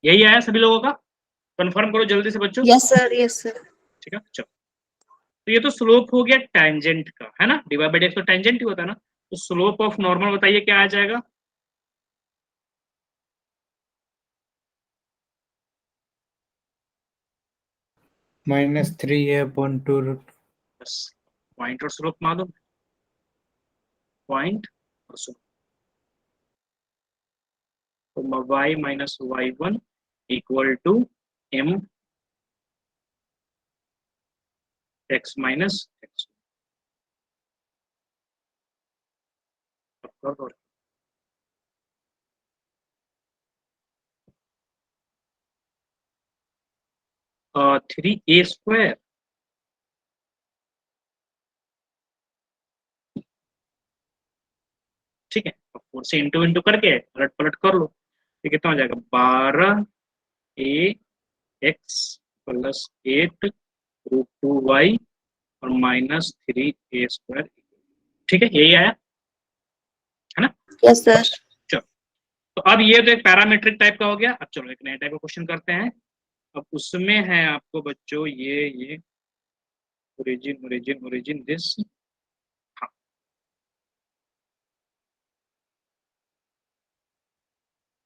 यही आया सभी लोगों का, कंफर्म करो जल्दी से बच्चों। Yes sir. ठीक है चलो, तो ये तो स्लोप हो गया टेंजेंट का, है ना, dy बाई dx तो टेंजेंट ही होता है ना, तो स्लोप ऑफ नॉर्मल बताइए क्या आ जाएगा, -3 है अपॉन 2√2। बस पॉइंट और स्लोप मालूम, पॉइंट और स्लोप, तो y minus y1 equal to m x minus x। 3a², ठीक है, 4 से इंटू इंटू करके पलट पलट कर लो, ये कितना हो जाएगा 12ax प्लस 8√2y और -3a², ठीक है यही आया है ना। Yes sir. चलो, तो अब ये तो एक पैरामीट्रिक टाइप का हो गया, अब चलो एक नया टाइप का क्वेश्चन करते हैं। अब उसमें है आपको बच्चों ये ओरिजिन दिस, हाँ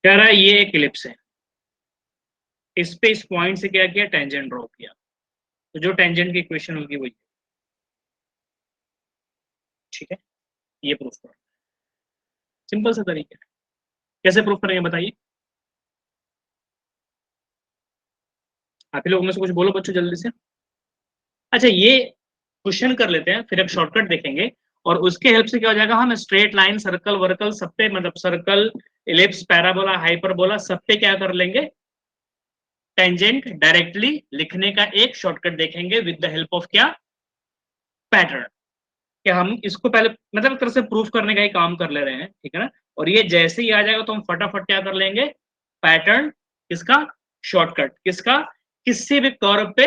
कह रहा है ये एक इलिप्स है, इस पे इस पॉइंट से क्या किया, टेंजेंट ड्रॉ किया, तो जो टेंजेंट की इक्वेशन होगी वही, ठीक है ये प्रूफ कर, सिंपल सा तरीका है, कैसे प्रूफ करेंगे बताइए, आप ही लोगों में से कुछ बोलो बच्चों जल्दी से। अच्छा ये क्वेश्चन कर लेते हैं, फिर एक शॉर्टकट देखेंगे, और उसके हेल्प से क्या हो जाएगा, हम स्ट्रेट लाइन सर्कल वर्कल सब पे, मतलब सर्कल इलिप्स पैराबोला हाइपरबोला सब पे क्या कर लेंगे, टेंजेंट डायरेक्टली लिखने का एक शॉर्टकट देखेंगे विद द हेल्प ऑफ क्या, पैटर्न, कि हम इसको पहले मतलब एक तरह से प्रूफ करने का ही काम कर ले रहे हैं, ठीक है ना, और ये जैसे ही आ जाएगा तो हम फटाफट क्या कर लेंगे, पैटर्न किसका, शॉर्टकट किसका, किसी भी कर्व पे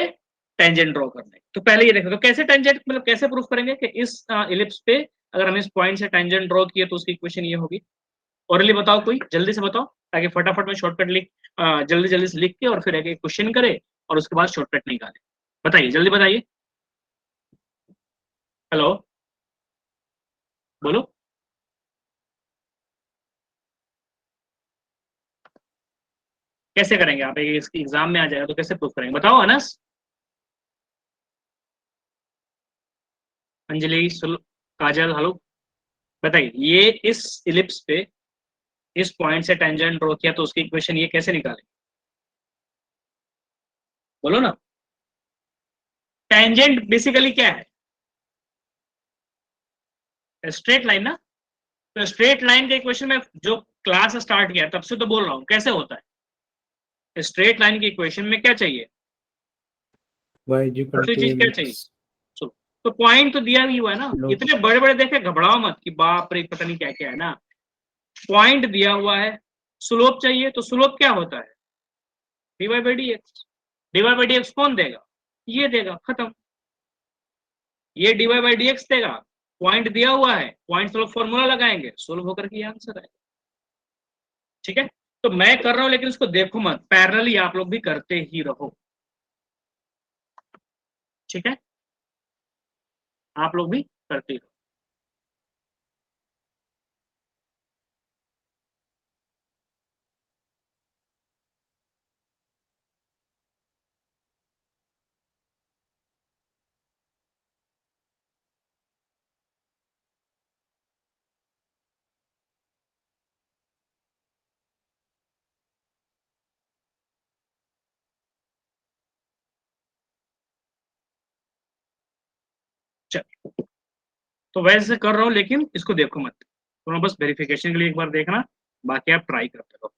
टेंजेंट ड्रॉ करने। तो पहले ये देखो तो कैसे टेंजेंट मतलब कैसे प्रूफ करेंगे कि इस इलिप्स पे अगर हम इस पॉइंट से टेंजेंट ड्रॉ किए तो उसकी इक्वेशन ये होगी, ओरली बताओ कोई जल्दी से बताओ, ताकि फटाफट में शॉर्टकट लिख जल्दी जल्दी से लिख के और फिर एक क्वेश्चन करे और उसके बाद शॉर्टकट निकाले, बताइए जल्दी बताइए, हेलो बोलो, कैसे करेंगे आप, इसकी एग्जाम में आ जाएगा तो कैसे प्रूफ करेंगे बताओ अनस, अंजलि काजल हेलो, बताइए ये इस इलिप्स पे इस पॉइंट से टेंजेंट ड्रॉ किया तो उसकी इक्वेशन ये कैसे निकालें, बोलो ना, टेंजेंट बेसिकली क्या है, स्ट्रेट लाइन ना, तो स्ट्रेट लाइन के इक्वेशन में जो क्लास स्टार्ट किया तब से तो बोल रहा हूँ कैसे होता है, स्ट्रेट लाइन की इक्वेशन में क्या चाहिए, दूसरी चीज क्या चाहिए, तो पॉइंट तो दिया भी हुआ है ना, इतने बड़े बड़े देखे घबराओ मत कि बाप रे पता नहीं क्या क्या है ना, पॉइंट दिया हुआ है, स्लोप चाहिए तो स्लोप क्या होता है, dy by d x. dy by d x कौन देगा, ये देगा, खत्म। ये dy बाई डी एक्स देगा, पॉइंट दिया हुआ है, पॉइंट स्लोप फॉर्मूला लगाएंगे, सोल्व होकर के आंसर है। ठीक है, तो मैं कर रहा हूं लेकिन इसको देखो मत, पैरेलली आप लोग भी करते ही रहो। ठीक है, आप लोग भी करते रहो। चल, तो वैसे कर रहा हूं लेकिन इसको देखो मत, तो बस वेरिफिकेशन के लिए एक बार देखना, बाकी आप ट्राई करते रहो।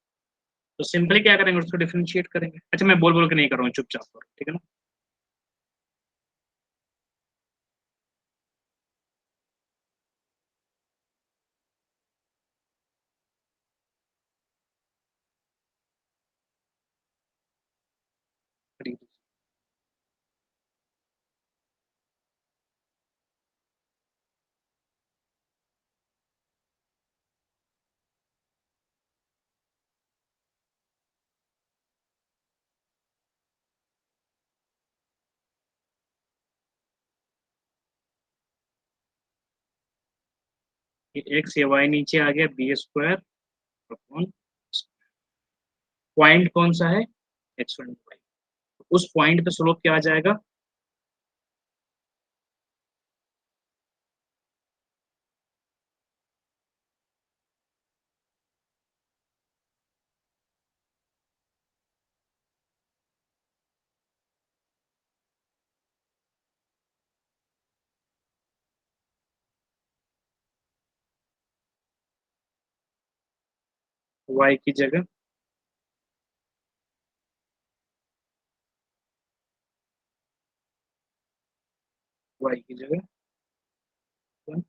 तो सिंपली क्या करेंगे, उसको डिफरेंशिएट करेंगे। अच्छा, मैं बोल बोल के नहीं कर रहा हूँ, चुपचाप करो, ठीक है ना। एक्स या वाई नीचे आ गया, बी स्क्वायर अपॉन, पॉइंट कौन सा है, एक्स वन वाई, उस पॉइंट पे स्लोप क्या आ जाएगा, वाई की जगह वाई की जगह वन,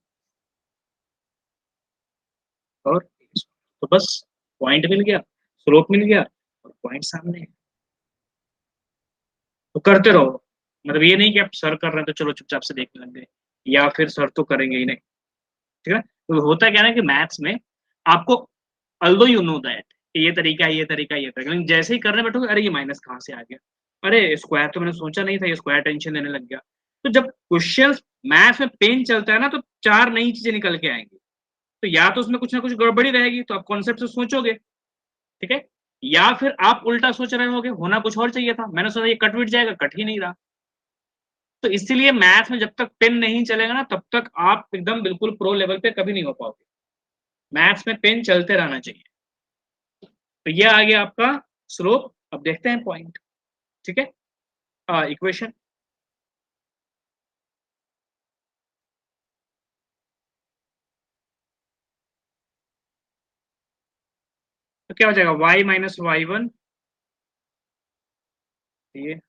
और तो बस पॉइंट मिल गया, स्लोप मिल गया, और पॉइंट सामने है। तो करते रहो, मतलब ये नहीं कि आप सर कर रहे हैं तो चलो चुपचाप से देखने लग गए, या फिर सर तो करेंगे ही नहीं। ठीक है, तो होता क्या है ना कि मैथ्स में आपको, अल्दो यू नो दैट ये तरीका है, ये तरीका है, ये तरीका, लेकिन जैसे ही करने बैठोगे, अरे ये माइनस कहाँ से आ गया, अरे स्क्वायर तो मैंने सोचा नहीं था, ये स्क्वायर टेंशन देने लग गया। तो जब क्वेश्चन मैथ्स में पेन चलता है ना, तो चार नई चीजें निकल के आएंगी। तो या तो उसमें कुछ ना कुछ गड़बड़ी रहेगी, तो आप कॉन्सेप्ट से सोचोगे, ठीक है, या फिर आप उल्टा सोच रहे होगे, होना कुछ और चाहिए था, मैंने सोचा ये कट विट जाएगा, कट ही नहीं रहा। तो इसीलिए मैथ में जब तक पेन नहीं चलेगा ना, तब तक आप एकदम बिल्कुल प्रो लेवल पे कभी नहीं हो पाओगे। मैथ्स में पेन चलते रहना चाहिए। तो ये आ गया आपका स्लोप। अब देखते हैं पॉइंट। ठीक है, इक्वेशन तो क्या हो जाएगा, y माइनस वाई वन, ये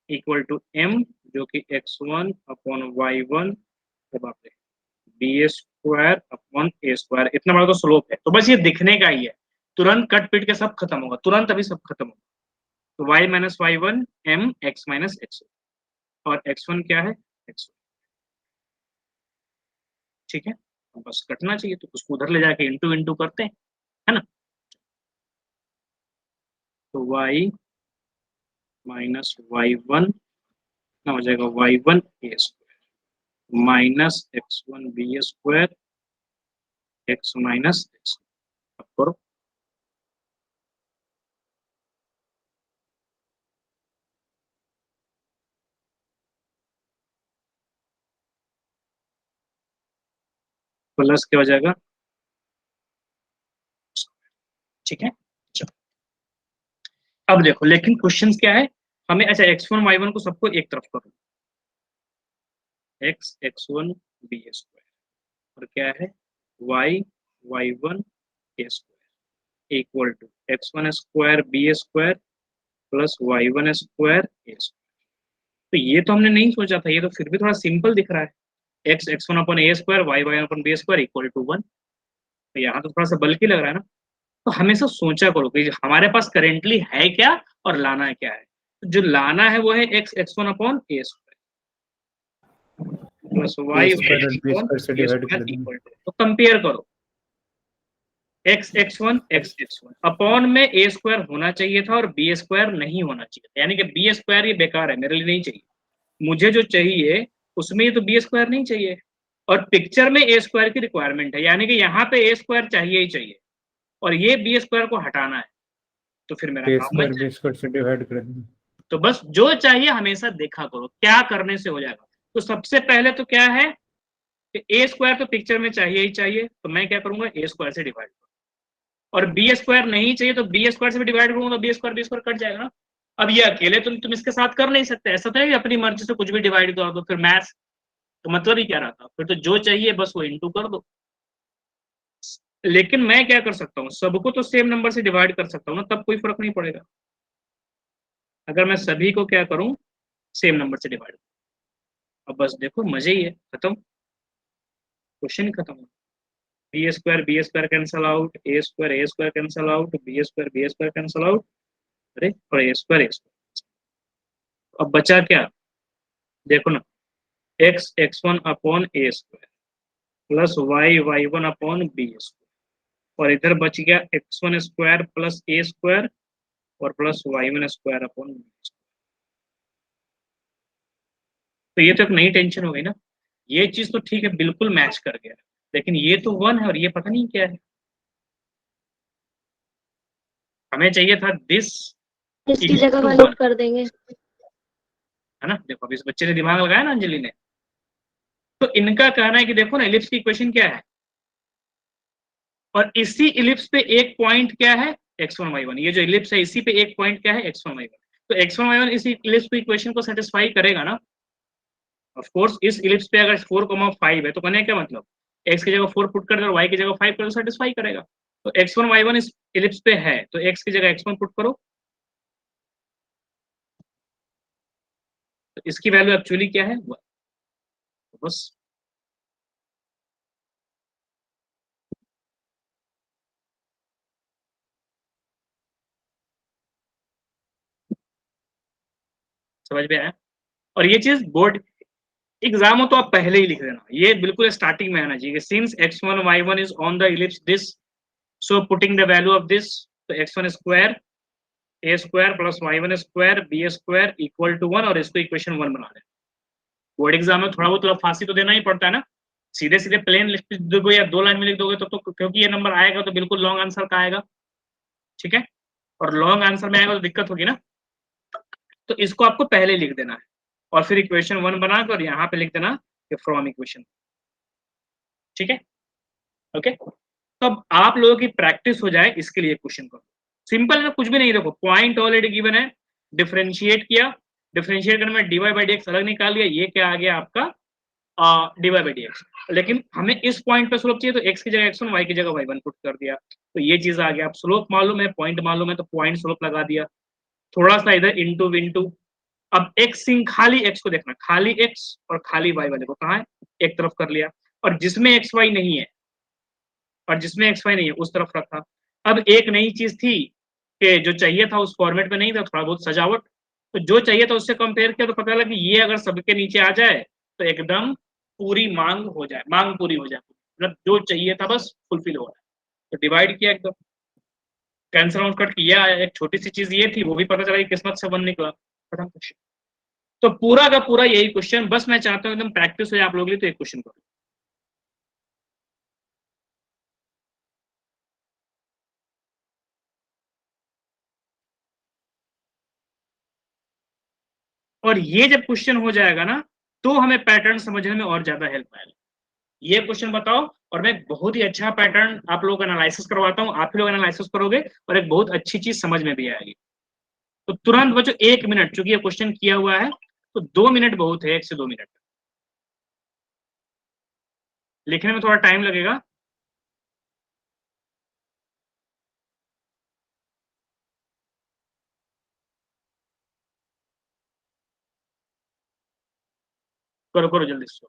इक्वल टू m, जो कि x1 upon y1, B square upon A square. इतना बड़ा तो स्लोप है, तो बस ये दिखने का ही है, तुरंत कट पिट के सब खत्म होगा, तुरंत अभी सब खत्म होगा। तो y minus y one m x minus x, और x1 क्या है, x1। ठीक है, तो बस कटना चाहिए, तो उसको उधर ले जाके इंटू इंटू करते हैं, है ना। तो y माइनस वाई वन हो जाएगा y1 ए square minus x1 B square X minus X. अब करो, प्लस क्या हो जाएगा, ठीक है। चलो अब देखो, लेकिन क्वेश्चन क्या है हमें, अच्छा x1 y1 को सबको एक तरफ करो, x1 बी स्क्वायर, और क्या है y y1 A square equal to x1 square b square plus y1 square a square. तो ये तो हमने नहीं सोचा था, ये तो फिर भी थोड़ा सिंपल दिख रहा है, x x1 upon a square y y1 upon b square equal to 1। तो यहाँ तो थोड़ा सा बल्कि लग रहा है ना। तो हमेशा सोचा करो कि हमारे पास करेंटली है क्या और लाना क्या है। तो जो लाना है वो है x1 upon a square plus y square और बी अपॉन स्क्वायर से a डिवाइड स्क्वायर कर देंगे। इक्वल टू, तो कंपेयर करो x1 अपॉन में a स्क्वायर होना चाहिए था और b स्क्वायर नहीं होना चाहिए था, यानी कि b स्क्वायर ये बेकार है, मेरे लिए नहीं चाहिए। मुझे जो चाहिए उसमें ये तो b स्क्वायर नहीं चाहिए, और पिक्चर में a स्क्वायर की रिक्वायरमेंट है, यानी कि यहाँ पे a स्क्वायर चाहिए ही चाहिए और ये b स्क्वायर को हटाना है। तो फिर मेरा ए काम बन स्क्वायर बी जाएगा। स्क्वायर से डिवाइड कर देंगे। तो बस जो चाहिए हमेशा देखा करो क्या करने से हो जाएगा। तो सबसे पहले तो क्या है कि ए स्क्वायर तो पिक्चर में चाहिए ही चाहिए, तो मैं क्या करूंगा ए स्क्वायर से डिवाइड करूंगा, और बी स्क्वायर नहीं चाहिए तो बी स्क्वायर से भी डिवाइड करूंगा, तो बी स्क्वायर कट जाएगा ना। अब ये अकेले तुम इसके साथ कर नहीं सकते, ऐसा तो है कि अपनी मर्जी से कुछ भी डिवाइड कर दो, फिर मैथ्स तो मतलब ही क्या रहता, फिर तो जो चाहिए बस वो इनटू कर दो। लेकिन मैं क्या कर सकता हूँ, सबको तो सेम नंबर से डिवाइड कर सकता हूँ ना, तब कोई फर्क नहीं पड़ेगा। अगर मैं सभी को क्या करूं, सेम नंबर से डिवाइड। अब बस देखो मजे ही है, खत्म, क्वेश्चन ही खत्म। B square cancel out, A square cancel out, B square cancel out, अरे और ए स्क्वायर। अब बचा क्या, देखो ना, x1 upon A square plus y1 upon B square, और इधर बच गया x1 square plus A square और plus y1 square upon B square. तो ये तो एक नई टेंशन हो गई ना। ये चीज तो ठीक है, बिल्कुल मैच कर गया, लेकिन ये तो 1 है और ये पता नहीं क्या है। हमें चाहिए था दिस इसकी इक्वल जगह टू वैल्यू 1, कर देंगे। है ना। देखो अब इस बच्चे ने दिमाग लगाया ना, अंजलि ने। तो इनका कहना है कि देखो ना, इलिप्स की इक्वेशन क्या है, और इसी इलिप्स पे एक पॉइंट क्या है, x1 y1। ये जो इलिप्स है इसी पे एक पॉइंट क्या है, x1 y1। तो x1 y1 इसी इलिप्स की इक्वेशन को सेटिस्फाई करेगा ना। ऑफ कोर्स इस इलिप्स पे अगर 4,5 है तो कहने क्या मतलब, x की जगह 4 पुट कर दो और y की जगह 5 कर दो, सेटिस्फाई करेगा। तो x1 y1 इस इलिप्स पे है तो x की जगह x1 पुट करो, तो इसकी वैल्यू एक्चुअली क्या है, बस। समझ में आया। और ये चीज बोर्ड एग्जाम हो तो आप पहले ही लिख देना, ये बिल्कुल स्टार्टिंग में आना चाहिए, since x1 y1 is on the ellipse this, so putting the value of this, तो x1 square a square plus y1 square b square equal to 1, और इसको इक्वेशन 1 बना दें। बोर्ड एग्जाम में थोड़ा बहुत तो फांसी तो देना ही पड़ता है ना। सीधे सीधे प्लेन लिख दोगे या 2 लाइन में लिख दोगे तो क्योंकि ये नंबर आएगा तो बिल्कुल लॉन्ग आंसर का आएगा, ठीक है, और लॉन्ग आंसर में आएगा तो दिक्कत होगी ना। तो इसको आपको पहले लिख देना है और फिर इक्वेशन 1 बना कर यहाँ पे लिख देना फ्रॉम इक्वेशन, ठीक है, ओके। तो अब आप लोगों की प्रैक्टिस हो जाए इसके लिए क्वेश्चन को सिंपल है, कुछ भी नहीं, देखो पॉइंट ऑलरेडी गिवन है, डिफरेंशिएट किया, डिफरेंशिएट करने में dy बाई dx अलग निकाल लिया, ये क्या आ गया आपका dy बाई dx। लेकिन हमें इस पॉइंट पे स्लोप चाहिए तो x की जगह x1 y की जगह y1 पुट कर दिया, तो ये चीज आ गया। अब स्लोप मालूम है, पॉइंट मालूम है, तो पॉइंट स्लोप लगा दिया, थोड़ा सा इधर इंटू विंटू। अब x सिंग खाली x को देखना, खाली x और खाली y वाले को कहाँ है, एक तरफ कर लिया, और जिसमें एक्स वाई नहीं है और जिसमें एक्स वाई नहीं है उस तरफ रखा। अब एक नई चीज थी कि जो चाहिए था उस फॉर्मेट में नहीं था, थोड़ा बहुत सजावट, तो जो चाहिए था उससे कंपेयर किया तो पता लगा कि ये अगर सबके नीचे आ जाए तो एकदम पूरी मांग हो जाए, मांग पूरी हो जाए, मतलब जो चाहिए था बस फुलफिल हो जाए। तो डिवाइड किया एकदम, कैंसर आउट कट किया, एक छोटी सी चीज ये थी वो भी पता चला कि किस्मत से 1 निकला, खत्म क्वेश्चन। तो पूरा का पूरा यही क्वेश्चन, बस मैं चाहता हूँ एकदम प्रैक्टिस हो जाए आप लोगों के लिए, तो एक क्वेश्चन करो। और ये जब क्वेश्चन हो जाएगा ना तो हमें पैटर्न समझने में और ज्यादा हेल्प आएगा। ये क्वेश्चन बताओ और मैं बहुत ही अच्छा पैटर्न आप लोगों का एनालिसिस करवाता हूँ, आप ही लोग एनालिसिस करोगे और एक बहुत अच्छी चीज समझ में भी आएगी। तो तुरंत बच्चों 1 मिनट, चूंकि ये क्वेश्चन किया हुआ है तो 2 मिनट बहुत है, 1 से 2 मिनट। लिखने में थोड़ा टाइम लगेगा, करो करो जल्दी से।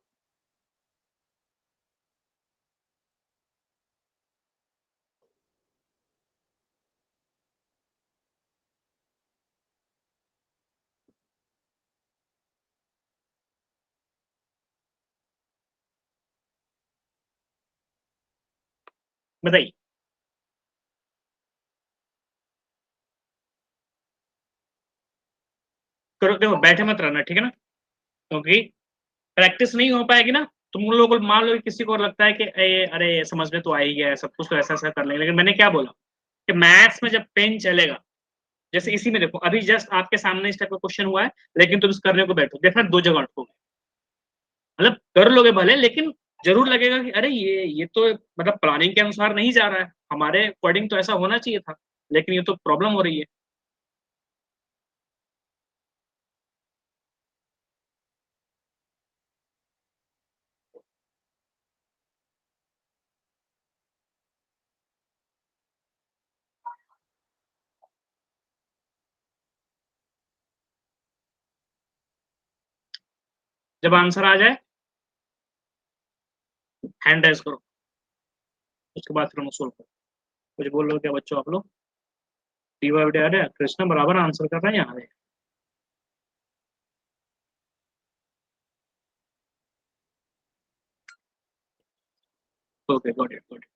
बताइए। करो, देखो बैठे मत रहना, ठीक है ना, क्योंकि प्रैक्टिस नहीं हो पाएगी ना। तुम लोगों को मान लो कि किसी को लगता है कि अरे समझ में तो आ ही गया है, सब कुछ तो ऐसा ऐसा कर लेंगे, लेकिन मैंने क्या बोला कि मैथ्स में जब पेन चलेगा, जैसे इसी में देखो अभी जस्ट आपके सामने इस टाइप का क्वेश्चन हुआ है, लेकिन तुम इस करने को बैठो, देखना दो जगह अटकोगे, मतलब कर लोगे भले, लेकिन जरूर लगेगा कि अरे ये तो मतलब प्लानिंग के अनुसार नहीं जा रहा है, हमारे अकॉर्डिंग तो ऐसा होना चाहिए था, लेकिन ये तो प्रॉब्लम हो रही है। जब आंसर आ जाए हैंड रेज करो, उसके बाद फिर हम सोल्व करो। कुछ बोल रहे हो क्या बच्चों आप लोग? अरे कृष्णा बराबर आंसर कर रहा है यहाँ पे। Okay, got it, got it.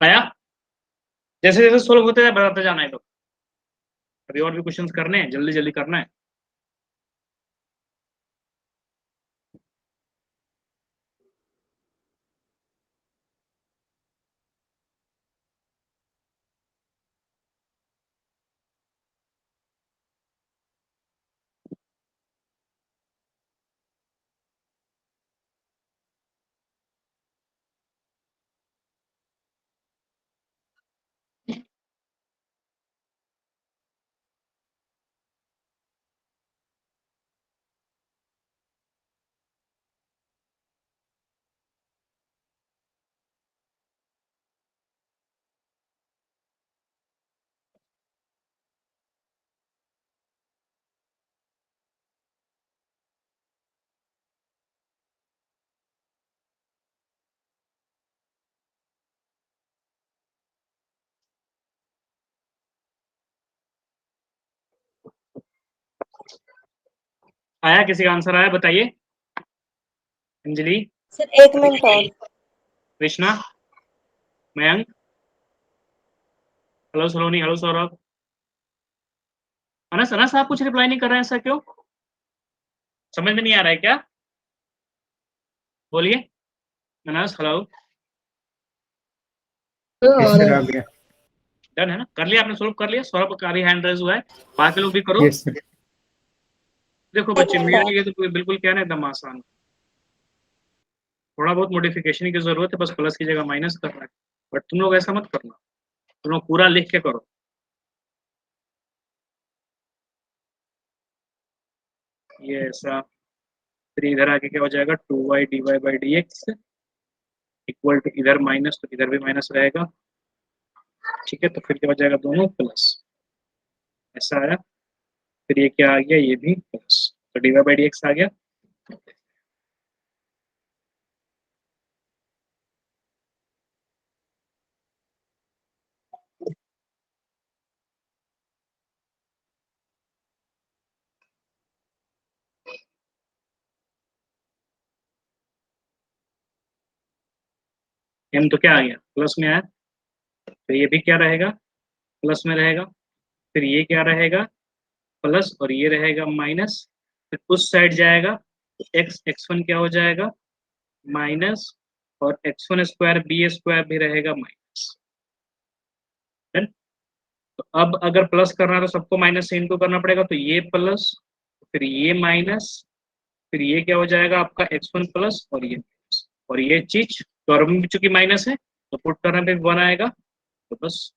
आया? जैसे जैसे सोल्व होते जाए बताते जाना है, तो अभी और भी क्वेश्चंस करने हैं, जल्दी जल्दी करना है। आया? किसी का आंसर आया? बताइए। अंजलि, सर 1 मिनट और। कृष्णा, मयंक, हेलो सलोनी, हेलो सौरभ, अनस, अनस आप कुछ रिप्लाई नहीं कर रहे हैं, ऐसा क्यों? समझ में नहीं आ रहा है क्या? बोलिए। अनस, हेलो। यस सर, आ गया। डन है ना? कर लिया आपने? सोल्व कर लिया? सौरभ का भी हैंड रेज हुआ है, बाकी लोग भी करो। Yes sir. देखो 1 बच्चे, मिनट मेरे और। लिए तो बिल्कुल क्या ना एकदम आसान, थोड़ा बहुत मॉडिफिकेशन की जरूरत है, बस प्लस की जगह माइनस करना है, बट तुम लोग ऐसा मत करना, तुम लोग पूरा लिख के करो। ये ऐसा, फिर इधर आके क्या हो जाएगा, 2y dy by d x equal to, इधर माइनस तो इधर भी माइनस रहेगा, ठीक है, तो फिर क्या हो जाएगा, दोनों प्लस, ऐसा आया। फिर ये क्या आ गया, ये भी प्लस, तो dy बाई डी एक्स आ गया। m तो क्या आ गया, प्लस में आया, तो ये भी क्या रहेगा, प्लस में रहेगा। फिर ये क्या रहेगा, प्लस, और ये रहेगा माइनस। फिर उस साइड जाएगा तो x1 क्या हो जाएगा, माइनस, और x1 स्क्वायर बी स्क्वायर भी रहेगा माइनस। तो अब अगर प्लस करना है तो सबको माइनस से इनटू करना पड़ेगा, तो ये प्लस, फिर ये माइनस, फिर ये क्या हो जाएगा आपका x1 प्लस, और ये माइनस, और ये चीज टर्म में चूंकि माइनस है तो पुट करने पे 1 आएगा, तो बस,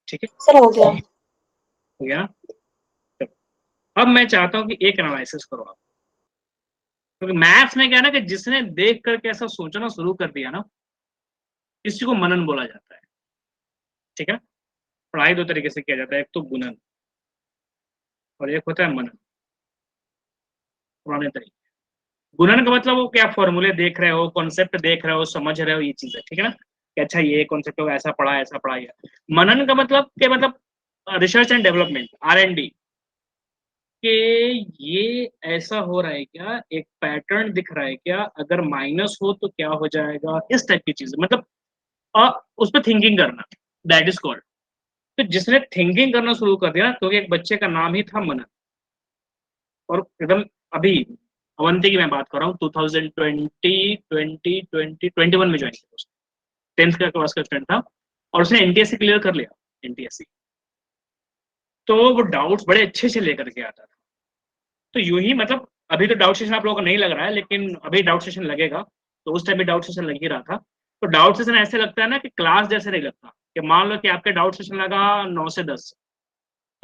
ठीक है, सर हो गया। हो गया ना? अब मैं चाहता हूँ कि एक एनालिसिस करो आप, क्योंकि मैथ्स में क्या है ना कि जिसने देख करके ऐसा सोचना शुरू कर दिया ना, इसी को मनन बोला जाता है, ठीक है ना? पढ़ाई दो तरीके से किया जाता है, एक तो गुणन और एक होता है मनन, पुराने तरीके। गुणन का मतलब वो क्या, फॉर्मूले देख रहे हो, कॉन्सेप्ट देख रहे हो, समझ रहे हो, ये चीज है, ठीक है ना? कि अच्छा ये कॉन्सेप्ट होगा, ऐसा पढ़ा गया। मनन का मतलब क्या, मतलब रिसर्च एंड डेवलपमेंट, R&D, कि ये ऐसा हो रहा है क्या, एक पैटर्न दिख रहा है क्या, अगर माइनस हो तो क्या हो जाएगा, इस टाइप की चीजें, मतलब उस पर थिंकिंग करना, दैट इज कॉल्ड। तो जिसने थिंकिंग करना शुरू कर दिया ना, क्योंकि एक बच्चे का नाम ही था मनन, और एकदम अभी अवंती की मैं बात कर रहा हूँ, 2021 में ज्वाइन किया उसने, 10th का क्लास का स्टूडेंट था, और उसने NTSC क्लियर कर लिया, NTSC। तो वो डाउट्स बड़े अच्छे से लेकर के आता था। तो यूं ही, मतलब अभी तो डाउट सेशन आप लोगों को नहीं लग रहा है, लेकिन अभी डाउट सेशन लगेगा, तो उस टाइम भी डाउट सेशन लग ही रहा था। तो डाउट सेशन ऐसे लगता है ना कि क्लास जैसे नहीं लगता, कि मान लो कि आपके डाउट सेशन लगा 9 से 10,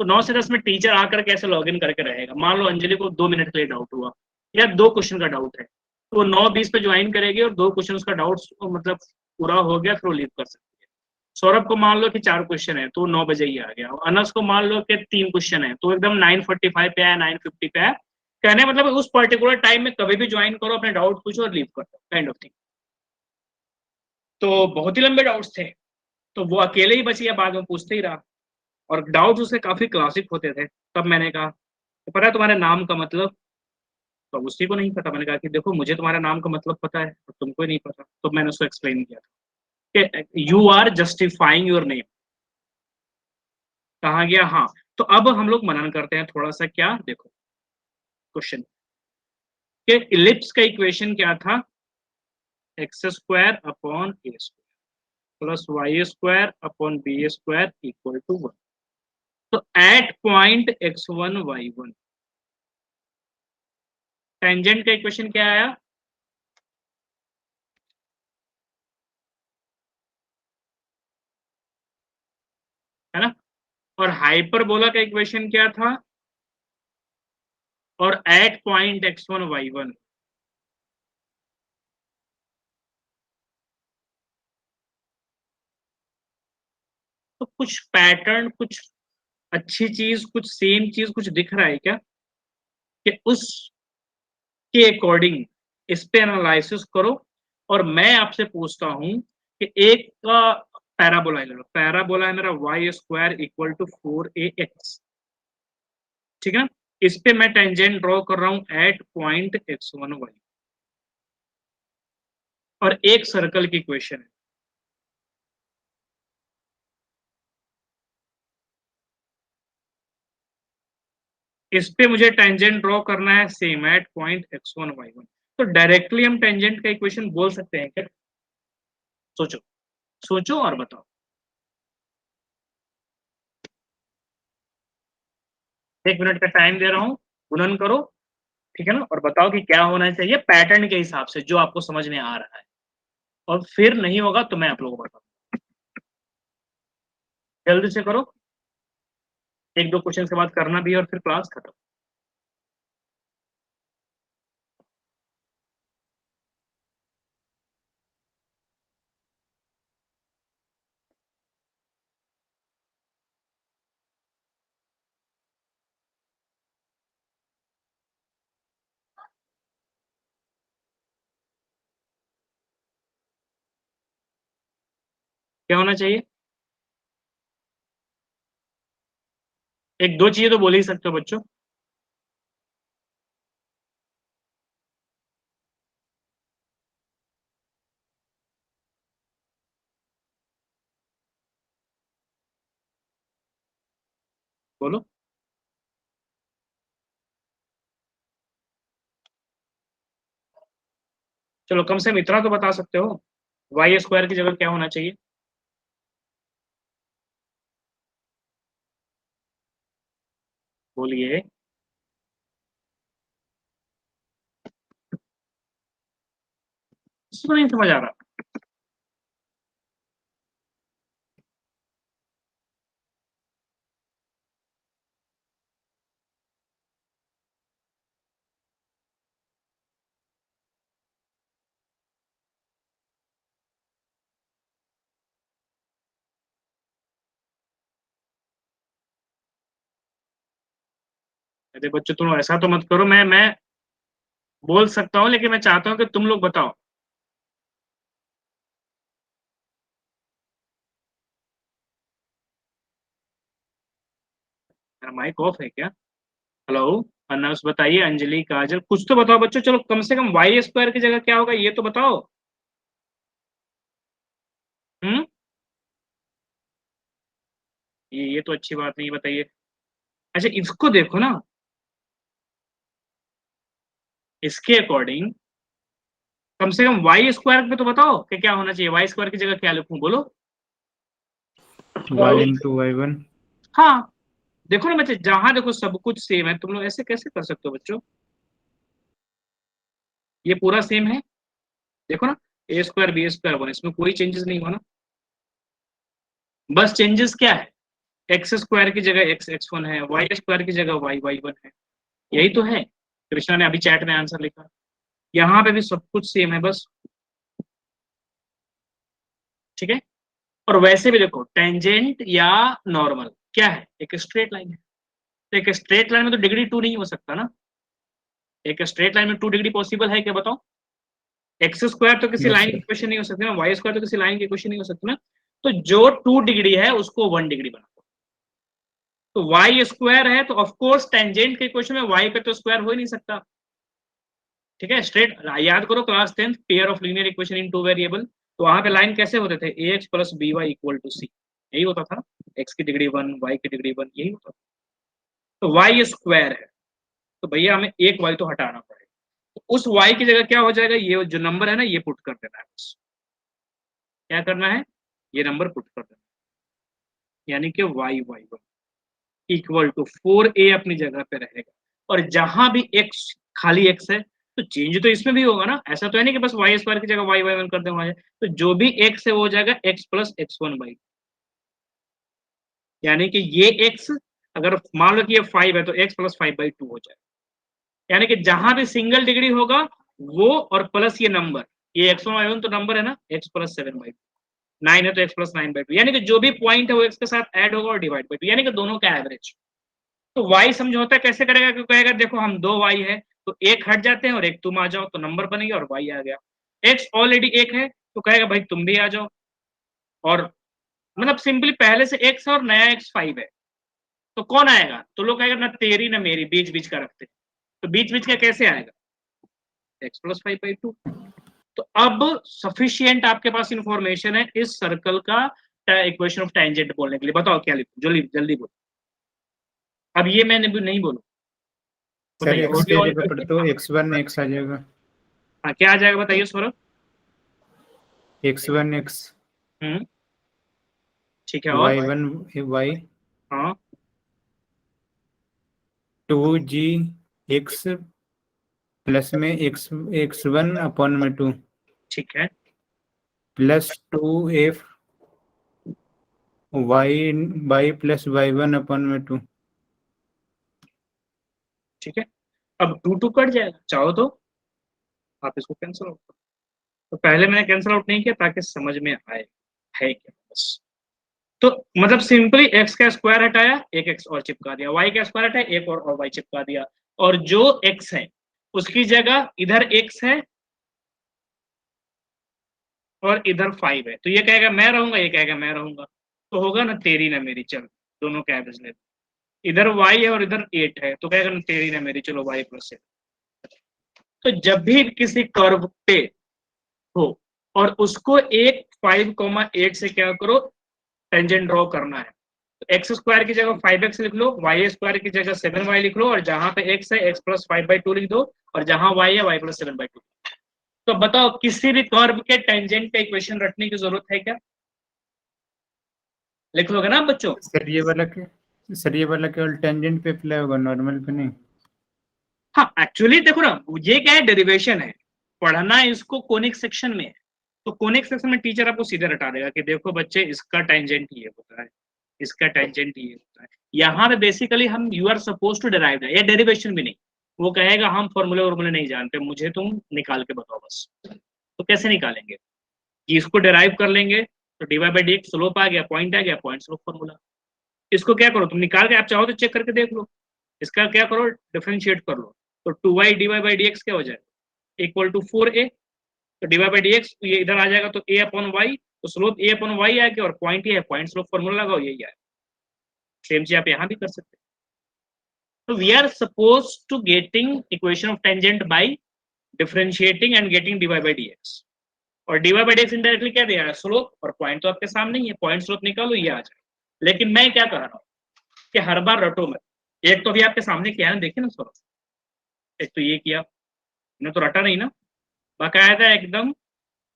तो 9 से 10 में टीचर आकर कैसे लॉग इन करके रहेगा। मान लो अंजलि को 2 मिनट के लिए डाउट हुआ, या 2 क्वेश्चन का डाउट है, तो वो 9:20 पे ज्वाइन करेगी और 2 क्वेश्चन का डाउट मतलब पूरा हो गया, फिर वो लीव कर सकती है। सौरभ को मान लो कि 4 क्वेश्चन है, तो 9 बजे ही आ गया। अनस को मान लो कि 3 क्वेश्चन है, तो एकदम 9:45 पे आया, 9:50 पे आया। कहने मतलब उस पर्टिकुलर टाइम में कभी भी ज्वाइन करो, अपने डाउट पूछो और लीव कर दो, काइंड ऑफ थिंग। तो बहुत ही लंबे डाउट्स थे, तो वो अकेले ही बची, या बाद में पूछते ही रहा, और डाउट्स उसके काफी क्लासिक होते थे। तब मैंने कहा, तो पता है तुम्हारे नाम का मतलब, तो उसी को नहीं पता। मैंने कहा कि देखो, मुझे तुम्हारे नाम का मतलब पता है, तो तुमको ही नहीं पता। तो मैंने उसको एक्सप्लेन किया था कि you are justifying your name. कहा गया हाँ। तो अब हम लोग मनन करते हैं थोड़ा सा, क्या देखो क्वेश्चन के, इलिप्स का इक्वेशन क्या था, x² upon a² plus y² upon b² equal to 1। तो at point x1 y1, tangent का इक्वेशन क्या आया, है ना। और हाइपरबोला का इक्वेशन क्या था, और एट पॉइंट x1 y1। तो कुछ पैटर्न, कुछ अच्छी चीज, कुछ सेम चीज, कुछ दिख रहा है क्या, कि उसके अकॉर्डिंग इस पे एनालिसिस करो। और मैं आपसे पूछता हूं कि एक का पैराबोला ले लो, पैराबोला है मेरा y² इक्वल टू 4ax, ठीक है। इस पे मैं टेंजेंट ड्रॉ कर रहा हूं एट पॉइंट x1 y, और एक सर्कल की इक्वेशन है। इस पे मुझे टेंजेंट ड्रॉ करना है same at point x1 y1। तो डायरेक्टली हम टेंजेंट का इक्वेशन बोल सकते हैं क्या, सोचो, सोचो और बताओ। 1 मिनट का टाइम दे रहा हूं, गुणन करो, ठीक है ना, और बताओ कि क्या होना चाहिए पैटर्न के हिसाब से जो आपको समझ में आ रहा है। और फिर नहीं होगा तो मैं आप लोगों को बताऊं, जल्दी से करो, 1-2 क्वेश्चन के बाद करना भी है और फिर क्लास खत्म। क्या होना चाहिए, 1-2 चीजें तो बोल ही सकते हो बच्चों। बोलो, चलो कम से कम इतना तो बता सकते हो, y² की जगह क्या होना चाहिए, बोलिए। इसको नहीं समझ आ रहा, अरे बच्चों तुम ऐसा तो मत करो, मैं बोल सकता हूँ, लेकिन मैं चाहता हूँ कि तुम लोग बताओ। माइक ऑफ है क्या? हेलो अनस, बताइए, अंजलि, काजल, कुछ तो बताओ बच्चों। चलो कम से कम वाई स्क्वायर की जगह क्या होगा ये तो बताओ। हम्म, ये तो अच्छी बात नहीं, बताइए। अच्छा इसको देखो ना, इसके अकॉर्डिंग कम से कम वाई स्क्वायर पे तो बताओ कि क्या होना चाहिए। वाई स्क्वायर की जगह क्या लिखूं, बोलो। y into y one. हाँ देखो ना बच्चे, जहां देखो सब कुछ सेम है, तुम लोग ऐसे कैसे कर सकते हो बच्चों? ये पूरा सेम है, देखो ना, ए स्क्वायर बी स्क्वायर वन, इसमें कोई चेंजेस नहीं हुआ ना। बस चेंजेस क्या है, एक्स स्क्वायर की जगह एक्स एक्स वन है, वाई स्क्वायर की जगह वाई वाई वन है, यही तो है। कृष्णा ने अभी चैट में आंसर लिखा, यहाँ पे भी सब कुछ सेम है बस। ठीक है, और वैसे भी देखो टेंजेंट या नॉर्मल क्या है, एक स्ट्रेट लाइन है, तो एक स्ट्रेट लाइन में तो डिग्री 2 नहीं हो सकता ना। एक स्ट्रेट लाइन में 2 डिग्री पॉसिबल है क्या, बताओ? एक्स स्क्वायर तो किसी यस लाइन की सर। इक्वेशन नहीं हो सकती ना, वाई स्क्वायर तो किसी लाइन की इक्वेशन नहीं हो सकती ना। तो जो 2 डिग्री है उसको 1 डिग्री बना दो। तो वाई स्क्वायर है तो ऑफकोर्स टेंजेंट के इक्वेशन में वाई पे तो स्क्वायर हो ही नहीं सकता। ठीक है, स्ट्रेट याद करो class 10 pair of linear equation in 2 variable, तो वहां पे लाइन कैसे होते थे, A X plus B Y equal to C, यही होता था। एक्स की डिग्री 1, वाई की डिग्री 1, यही होता था। तो वाई स्क्वायर है तो भैया हमें एक वाई तो हटाना पड़ेगा, तो उस वाई की जगह क्या हो जाएगा, ये जो नंबर है ना ये पुट कर देना है बस। क्या करना है, ये नंबर पुट कर देना, यानी कि y y one equal to 4a अपनी जगह पे रहेगा। और जहां भी x खाली x है तो चेंज तो इसमें भी होगा ना, ऐसा तो है नहीं कि बस वाई स्क्वायर की जगह वाई वाई वन कर दें वहां जाए। तो जो भी x है वो हो जाएगा x plus x one by, यानी कि ये x अगर मान लो कि ये 5 है तो x प्लस 5/2 हो जाएगा। यानी कि जहां भी सिंगल डिग्री होगा वो और प्लस ये नंबर, ये एक्स वन वाई वन तो नंबर है ना, x प्लस 7/2, 9 है तो x प्लस 9/2, यानी कि जो भी पॉइंट है वो x के साथ ऐड होगा और डिवाइड बाई 2, यानी कि दोनों का एवरेज। तो y समझौता कैसे करेगा, क्योंकि कहेगा देखो हम 2 y है तो एक हट जाते हैं और एक तुम आ जाओ तो नंबर बनेगा और y आ गया। x ऑलरेडी एक है तो कहेगा भाई तुम भी आ जाओ, और मतलब सिंपली पहले से x और नया x 5 है तो कौन आएगा, तो लोग कहेगा ना तेरी ना मेरी, बीच बीच का रखते, तो बीच बीच का कैसे आएगा, x प्लस 5/2। तो अब सफिशियंट आपके पास इंफॉर्मेशन है इस सर्कल का इक्वेशन ऑफ टेंजेंट बोलने के लिए। बताओ क्या लिखूं, जल्दी जल्दी बोलो। अब ये मैंने भी नहीं बोलू, सर बताइए एक्स की ऑडियो ऑन जगह पर करके। तो x1 x आ जाएगा। हाँ क्या आ जाएगा बताइए सौरभ। x1 x ठीक है, और y1 y हाँ 2g x प्लस में x1 अपॉन में 2 ठीक है, plus 2f y plus y1 upon में 2। ठीक है। अब 2 कट जाएगा, चाहो तो आप इसको कैंसिल आउट करो। तो पहले मैंने कैंसिल आउट नहीं किया ताकि समझ में आए है क्या बस। तो मतलब सिंपली x का स्क्वायर हटाया, एक x और चिपका दिया, y का स्क्वायर हटाया, एक और y चिपका दिया, और जो x है उसकी जगह इधर x है और इधर 5 है, तो ये कहेगा मैं रहूंगा, ये कहेगा मैं रहूंगा, तो होगा ना तेरी ना मेरी, चल दोनों का एवरेज ले। इधर y है और इधर 8 है तो कहेगा ना तेरी ना मेरी, चलो y प्लस 8। तो जब भी किसी कर्व पे हो और उसको एक 5,8 से क्या करो, टेंजेंट ड्रॉ करना है, तो एक्स स्क्वायर की जगह 5x लिख लो, वाई स्क्वायर की जगह 7y लिख लो, और जहां पे x है x प्लस 5/2 लिख दो, और जहां y है y प्लस 7/2। तो बताओ किसी भी कर्व के टेंजेंट का इक्वेशन रखने की जरूरत है क्या, लिख लोगे ना बच्चों। सर ये वाला केवल टेंजेंट पे अप्लाई होगा, नॉर्मल पे नहीं। हाँ एक्चुअली देखो ना, ये क्या है, डेरिवेशन है, पढ़ना इसको कोनिक सेक्शन में है। तो कोनिक सेक्शन में टीचर आपको सीधे रटा देगा कि देखो बच्चे इसका टेंजेंट ये होता है, इसका टेंजेंट ये होता है। यहाँ पे बेसिकली हम you are suppose to derive, ये डेरिवेशन भी नहीं, वो कहेगा हम फॉर्मूले वॉर्मूले नहीं जानते, मुझे तुम निकाल के बताओ बस। तो कैसे निकालेंगे कि इसको डिराइव कर लेंगे, तो dy बाई dx स्लोप आ गया, पॉइंट आ गया, पॉइंट स्लोप फॉर्मूला। इसको क्या करो तुम निकाल के, आप चाहो तो चेक करके देख लो, इसका क्या करो डिफरेंशिएट कर लो, तो 2y dy बाई dx क्या हो जाएगा, इक्वल टू 4a, तो dy बाई dx ये इधर आ जाएगा तो a अपॉन y, तो स्लोप a अपॉन y आ गया, और पॉइंट ये है, पॉइंट स्लोप फॉर्मूला लगाओ, यही आया। सेम चीज आप यहाँ भी कर सकते हैं। तो we are suppose to getting equation of tangent by differentiating and getting dy by dx, और dy by dx इनडायरेक्टली क्या दिया है, स्लोप, और पॉइंट तो आपके सामने ही है, पॉइंट स्लोप निकालो ये आ जाए। लेकिन मैं क्या कह रहा हूँ कि हर बार रटो में, एक तो भी आपके सामने किया है ना, देखिए ना सर, एक तो ये किया, मैंने तो रटा नहीं ना, बाकायदा एकदम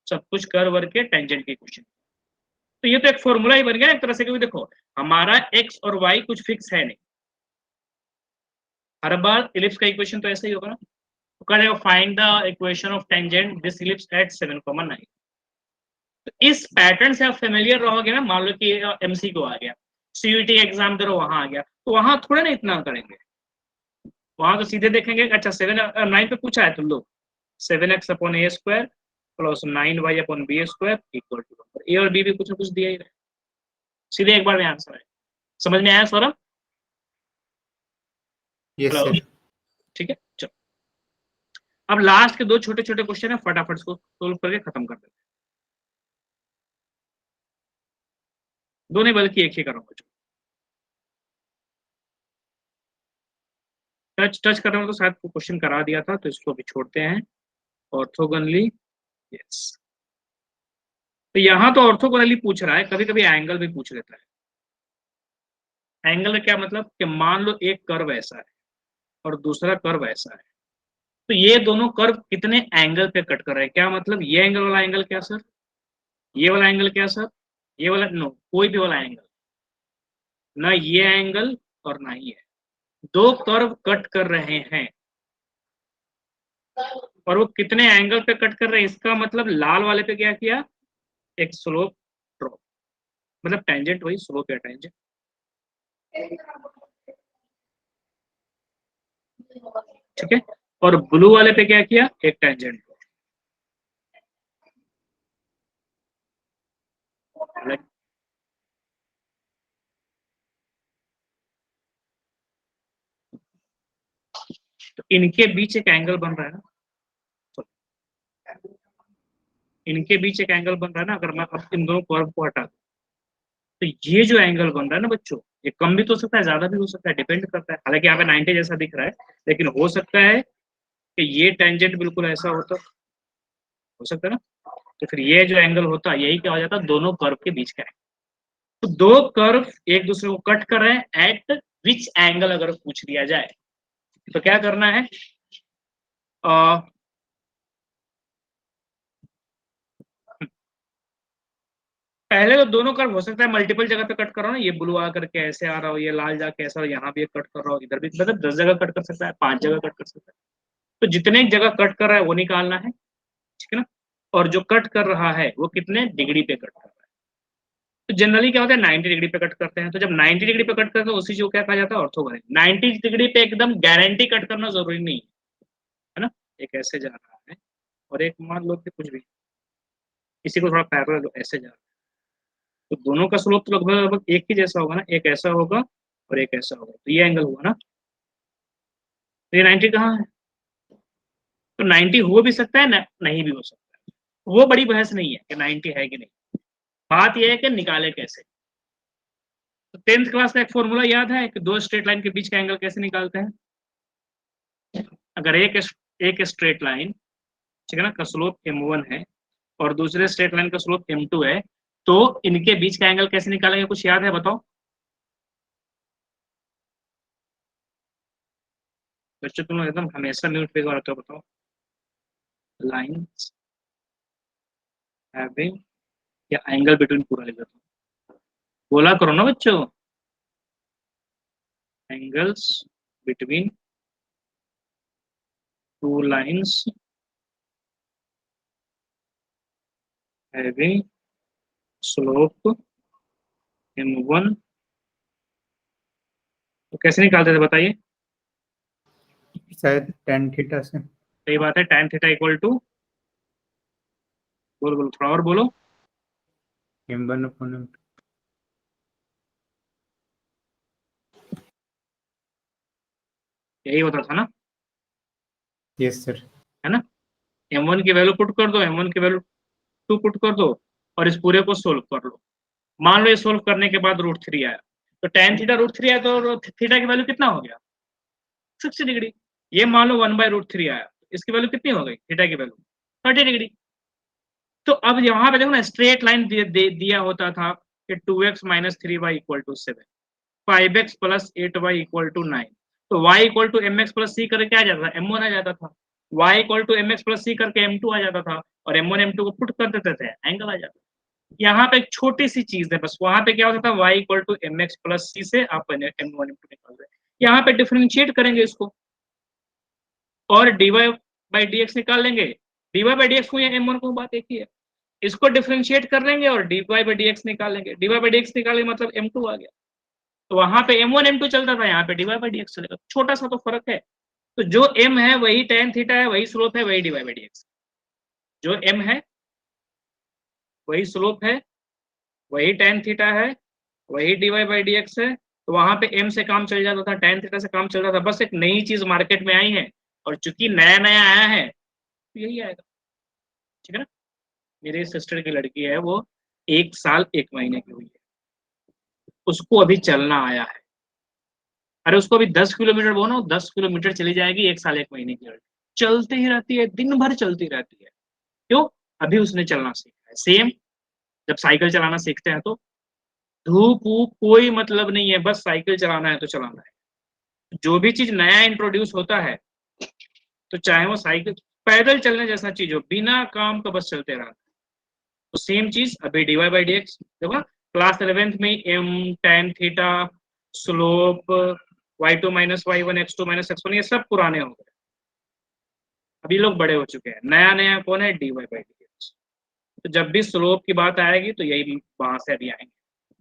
सब कुछ कर वर के टेंजेंट की क्वेश्चन। तो ये तो एक फॉर्मूला ही बन गया एक तरह से, क्योंकि देखो हमारा x और y कुछ फिक्स है नहीं, हर बार इलिप्स का इक्वेशन तो ऐसा ही होगा ना। तो करेगा find the equation of tangent this ellipse at 7,9। तो इस पैटर्न से आप फेमिलियर रहोगे ना, मान लो कि एमसी को आ गया, सीयूटी एग्जाम दे रहो वहां आ गया, तो वहां थोड़ा ना इतना करेंगे, वहां तो सीधे देखेंगे अच्छा 7/9 पे पूछा है तो लो 7x upon A square plus 9y upon B square equal to A और बी भी कुछ ना कुछ दिया ही रहे, सीधे एक बार में आंसर है। समझ में आया सौरभ? Yes sir. ठीक है, चलो अब लास्ट के दो छोटे छोटे क्वेश्चन है, फटाफट इसको सोल्व करके खत्म कर देते हैं। दो नहीं बल्कि एक ही करूंगा। टच कर रहे हो तो शायद क्वेश्चन करा दिया था, तो इसको भी छोड़ते हैं। ऑर्थोगोनली, यस, तो यहां तो ऑर्थोगोनली पूछ रहा है, कभी कभी एंगल भी पूछ लेता है। एंगल का क्या मतलब कि मान लो एक कर्व ऐसा है और दूसरा कर्व ऐसा है, तो ये दोनों कर्व कितने एंगल पे कट कर रहे हैं, क्या मतलब ये एंगल वाला एंगल क्या सर, ये वाला एंगल क्या सर, ये वाला, नो कोई भी वाला एंगल, ना ये एंगल और ना ये, दो कर्व कट कर रहे हैं और वो कितने एंगल पे कट कर रहे हैं, इसका मतलब लाल वाले पे क्या किया, एक स्लोप ड्रॉ, मतलब टेंजेंट वही स्लोप या टेंजेंट, ठीक है। और ब्लू वाले पे क्या किया, एक टेंजेंट ड्रॉ, तो इनके बीच एक एंगल बन रहा है ना, इनके बीच एक एंगल बन रहा है ना, अगर मैं अब इन दोनों कर्व को हटा दूं तो ये जो एंगल बन रहा है ना बच्चों, ये कम भी तो हो सकता है, ज्यादा भी हो सकता है, डिपेंड करता है। हालांकि यहाँ पे 90 जैसा दिख रहा है, लेकिन हो सकता है कि ये टेंजेंट बिल्कुल ऐसा हो सकता है ना, तो फिर ये जो एंगल होता है यही क्या हो जाता है, दोनों कर्व के बीच का एंगल। तो दो कर्व एक दूसरे को कट कर रहे हैं, एट विच एंगल अगर पूछ लिया जाए तो क्या करना है, पहले तो दोनों कर्व हो सकता है मल्टीपल जगह पे कट कर रहा हूँ, ये ब्लू आकर के ऐसे आ रहा हो, ये लाल जाके ऐसा, यहाँ भी कट कर रहा हो, इधर भी, मतलब 10 जगह कट कर सकता है, 5 जगह कट कर सकता है। तो जितने जगह कट कर रहा है वो निकालना है, ठीक है ना, और जो कट कर रहा है वो कितने डिग्री पे कट कर रहा है। तो जनरली क्या होता है 90 डिग्री पे कट करते हैं, तो जब 90 डिग्री पे कट करते हैं उसी को क्या कहा जाता है, ऑर्थोगोनल। 90 डिग्री पे एकदम गारंटी कट करना जरूरी नहीं है ना, एक ऐसे जा रहा है और एक मान लो कि कुछ भी इसी को थोड़ा पैरेलल ऐसे जा रहा है, तो दोनों का स्लोप तो लगभग लगभग एक ही जैसा होगा ना, एक ऐसा होगा और एक ऐसा होगा, तो ये एंगल हुआ ना, तो ये 90 कहाँ है, तो 90 हो भी सकता है ना, नहीं भी हो सकता है, वो बड़ी बहस नहीं है कि 90 है कि नहीं, बात यह है कि निकाले कैसे। तो 10th क्लास का एक फॉर्मूला याद है कि दो स्ट्रेट लाइन के बीच का एंगल कैसे निकालते हैं, अगर एक स्ट्रेट लाइन, ठीक है ना, का स्लोप m1 है और दूसरे स्ट्रेट लाइन का स्लोप m2 है, तो इनके बीच का एंगल कैसे निकालेंगे, कुछ याद है बताओ बच्चों, तुम एकदम हमेशा म्यूट पे रहते हो, बताओ। लाइंस हैविंग, या एंगल बिटवीन पूरा लिख देता हूँ, बोला करो ना बच्चों, angles between two lines having slope m1, तो कैसे निकालते थे बताइए, शायद tan थीटा से। सही बात है, tan थीटा इक्वल टू, बोलो बोलो थोड़ा और बोलो, m1 अपॉन m2। यही होता था ना, यस सर। है ना, m1 की वैल्यू पुट कर दो, m1 की वैल्यू 2 पुट कर दो और इस पूरे को सोल्व कर लो। मान लो ये सोल्व करने के बाद √3 आया, तो tan थीटा √3 आया, तो थीटा की वैल्यू कितना हो गया, 60 डिग्री। ये मान लो 1/√3 आया, इसकी वैल्यू कितनी हो गई, थीटा की वैल्यू 30 डिग्री। तो अब यहाँ पे देखो ना, स्ट्रेट लाइन दिया होता था कि 2x - 3y = 7, 5x + 8y = 9, तो y = mx + c करके क्या आ जाता था, m1 आ जाता था, y = mx + c करके m2 आ जाता था, और m1 m2 को पुट कर देते थे, एंगल आ जाता। यहाँ पे एक छोटी सी चीज है बस, वहां पे क्या होता था, y = mx + c से आप m1 m2 निकाल रहे हैं, यहाँ पे डिफरेंशिएट करेंगे इसको और dy/dx निकाल लेंगे। dy/dx को या m1 को बात एक ही है, इसको डिफरेंशिएट कर लेंगे और dy/dx निकाल लेंगे। dy/dx निकाले मतलब m2 आ गया, तो वहां पे m1 m2 चलता था, यहाँ पे dy/dx चलेगा। छोटा सा तो फर्क है, तो जो m है वही tan थीटा है, वही स्लोप है, वही dy/dx। जो m है वही स्लोप है, वही tan थीटा है, वही dy/dx है। तो वहां पे m से काम चल जाता था, tan थीटा से काम चल रहा था। बस एक नई चीज मार्केट में आई है, और चूंकि नया नया आया है तो यही आएगा, ठीक है ना। मेरे सिस्टर की लड़की है, वो 1 साल 1 महीने की हुई है, उसको अभी चलना आया है। अरे उसको अभी 10 किलोमीटर बोलो, 10 किलोमीटर चली जाएगी 1 साल 1 महीने की लड़की, चलती ही रहती है, दिन भर चलती रहती है। क्यों? अभी उसने चलना सीखा है। सेम जब साइकिल चलाना सीखते हैं तो धूप वूप कोई मतलब नहीं है, बस साइकिल चलाना है तो चलाना है। जो भी चीज नया इंट्रोड्यूस होता है, तो चाहे वो साइकिल, पैदल चलने जैसा चीज हो, बिना काम का बस चलते रहना। तो सेम चीज अभी dy/dx देखो ना, क्लास 11th में m tan theta, slope, y2 - y1, x2 - x1, ये सब पुराने हो गए। अभी लोग बड़े हो चुके हैं, नया नया कौन है, dy/dx। तो जब भी स्लोप की बात आएगी तो यही वहां से अभी आएंगे।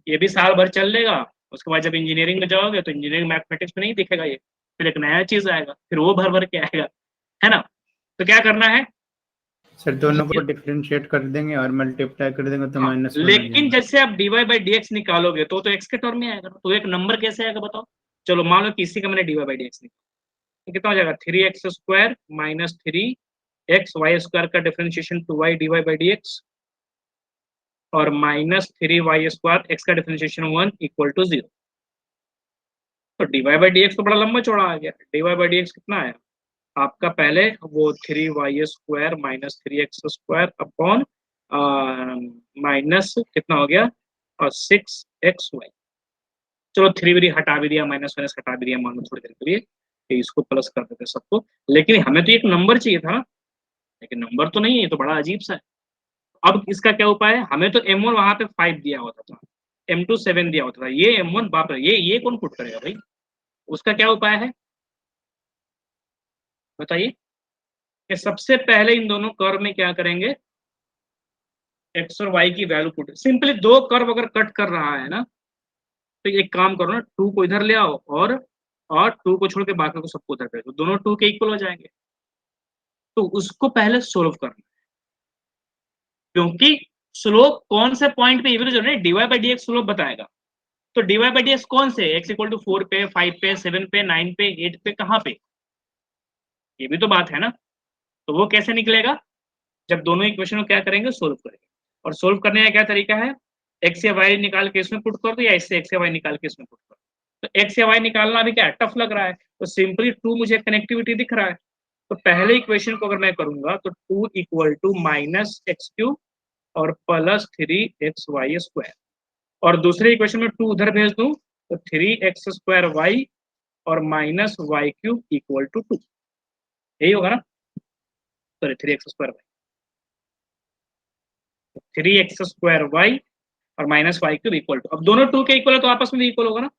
ये भी साल भर चल लेगा, उसके बाद जब इंजीनियरिंग में जाओगे तो इंजीनियरिंग मैथमेटिक्स में नहीं दिखेगा ये, फिर एक नया चीज आएगा, फिर वो भर भर के आएगा, है ना। तो क्या करना है सर, दोनों को डिफरेंशिएट कर देंगे और मल्टीप्लाई कर देंगे तो हाँ, -1 आ लेकिन जाएगा। जैसे आप dy/dx निकालोगे तो x के टर्म में आएगा, तो एक नंबर कैसे आएगा बताओ। चलो मान लो किसी का मैंने dy/dx निकाला, तो कितना हो जाएगा, 3x² - 3xy² का डिफरेंशिएशन 2y dy/dx, और -3y² x का डिफरेंशिएशन 1 = 0। तो dy/dx तो बड़ा लंबा चौड़ा आ गया। dy/dx कितना है आपका, पहले वो 3y² - 3x² अपॉन माइनस कितना हो गया, और 6xy। चलो 3 भी हटा भी दिया, माइनस माइनस हटा भी दिया, मान लो थोड़ी देर के लिए कि इसको प्लस कर देते सबको, लेकिन हमें तो एक नंबर चाहिए था ना, लेकिन नंबर तो नहीं है, ये तो बड़ा अजीब सा है। अब इसका क्या उपाय है, हमें तो m1 वहां पे 5 दिया होता था, m2 7 दिया होता था, ये m1 बाप रे, ये कौन पुट करेगा भाई। उसका क्या उपाय है बताइए, कि सबसे पहले इन दोनों कर्व में क्या करेंगे, एक्स और वाई की वैल्यू पुट, सिंपली दो कर्व अगर कट कर रहा है ना, तो एक काम करो ना, 2 को इधर ले आओ और 2 को छोड़ के बाकी को सबको उधर भेजो, दोनों 2 के इक्वल हो जाएंगे। तो उसको पहले सोल्व करना, क्योंकि स्लोप कौन से पॉइंट पे, ये भी तो नहीं, dy/dx स्लोप बताएगा। तो dy/dx कौन से, x = 4 पे, 5 पे, 7 पे, 9 पे, 8 पे, कहाँ पे, ये भी तो बात है ना। तो वो कैसे निकलेगा, जब दोनों इक्वेशन को क्या करेंगे, सोल्व करेंगे। और सोल्व करने का क्या तरीका है, एक्स या वाई निकाल के इसमें पुट कर दो, या इससे एक्स या वाई निकाल के इसमें पुट कर दो। तो एक्स या वाई निकालना भी क्या टफ लग रहा है, तो सिंपली 2 मुझे कनेक्टिविटी दिख रहा है, तो पहले इक्वेशन को अगर मैं करूंगा तो 2 = -x³ और +3xy², और दूसरे इक्वेशन में 2 उधर भेज दूं तो 3x² और -y³ = 2, यही होगा ना, सॉरी 3x², 3x² और -y³ = अब दोनों 2 के इक्वल है तो आपस में भी इक्वल होगा ना,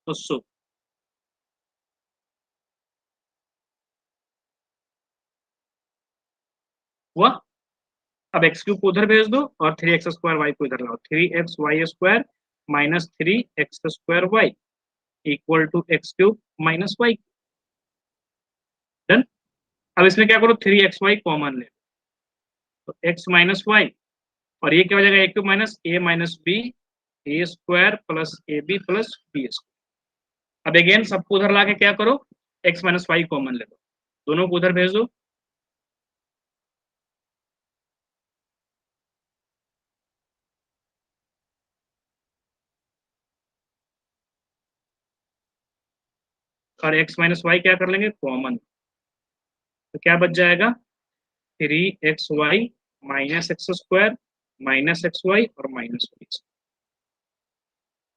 तो सो हुआ। अब x³ को उधर भेज दो और 3x² को इधर लाओ, 3xy² - 3x² = x³ - y। Done. अब इसमें क्या करो, 3xy कॉमन ले, तो x - y, और ये क्या हो जाएगा, a³ - a - b a² + ab + b²। अब अगेन सबको उधर लाके क्या करो, x - y कॉमन ले लो, दोनों को उधर भेज दो, और x माइनस वाई क्या कर लेंगे, कॉमन। तो क्या बच जाएगा, 3xy minus x square minus x y और माइनस वाई।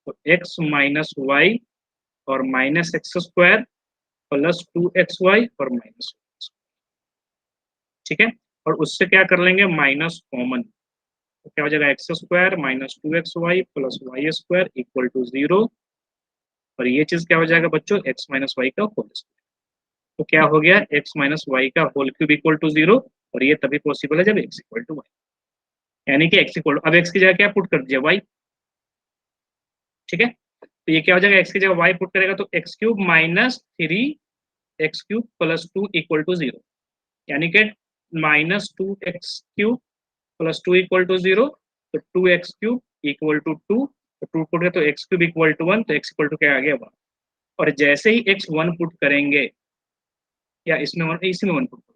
तो x माइनस वाई और minus x square plus 2xy और माइनस, ठीक है। और उससे क्या कर लेंगे, माइनस कॉमन। तो क्या हो जाएगा, x square minus 2xy plus y square equal to 0। और ये चीज क्या हो जाएगा बच्चों, x माइनस वाई का होल स्क्वायर। तो क्या हो गया, x माइनस वाई का होल क्यूब इक्वल टू 0। और ये तभी पॉसिबल है जब x इक्वल टू वाई, यानी कि x इक्वल, अब x की जगह क्या पुट कर दिया, y, ठीक है। तो ये क्या हो जाएगा, x की जगह y पुट करेगा तो x cube minus 3x³ plus 2 equal to 0, यानी कि minus 2x³ plus 2 equal to 0। तो 2x³ इक्वल टू 2, तो 2 पुट है तो x³ इक्वल टू 1, तो x इक्वल टू क्या आ गया 1। और जैसे ही x 1 पुट करेंगे, या इसमें 1, इसी में 1 पुट करेंगे,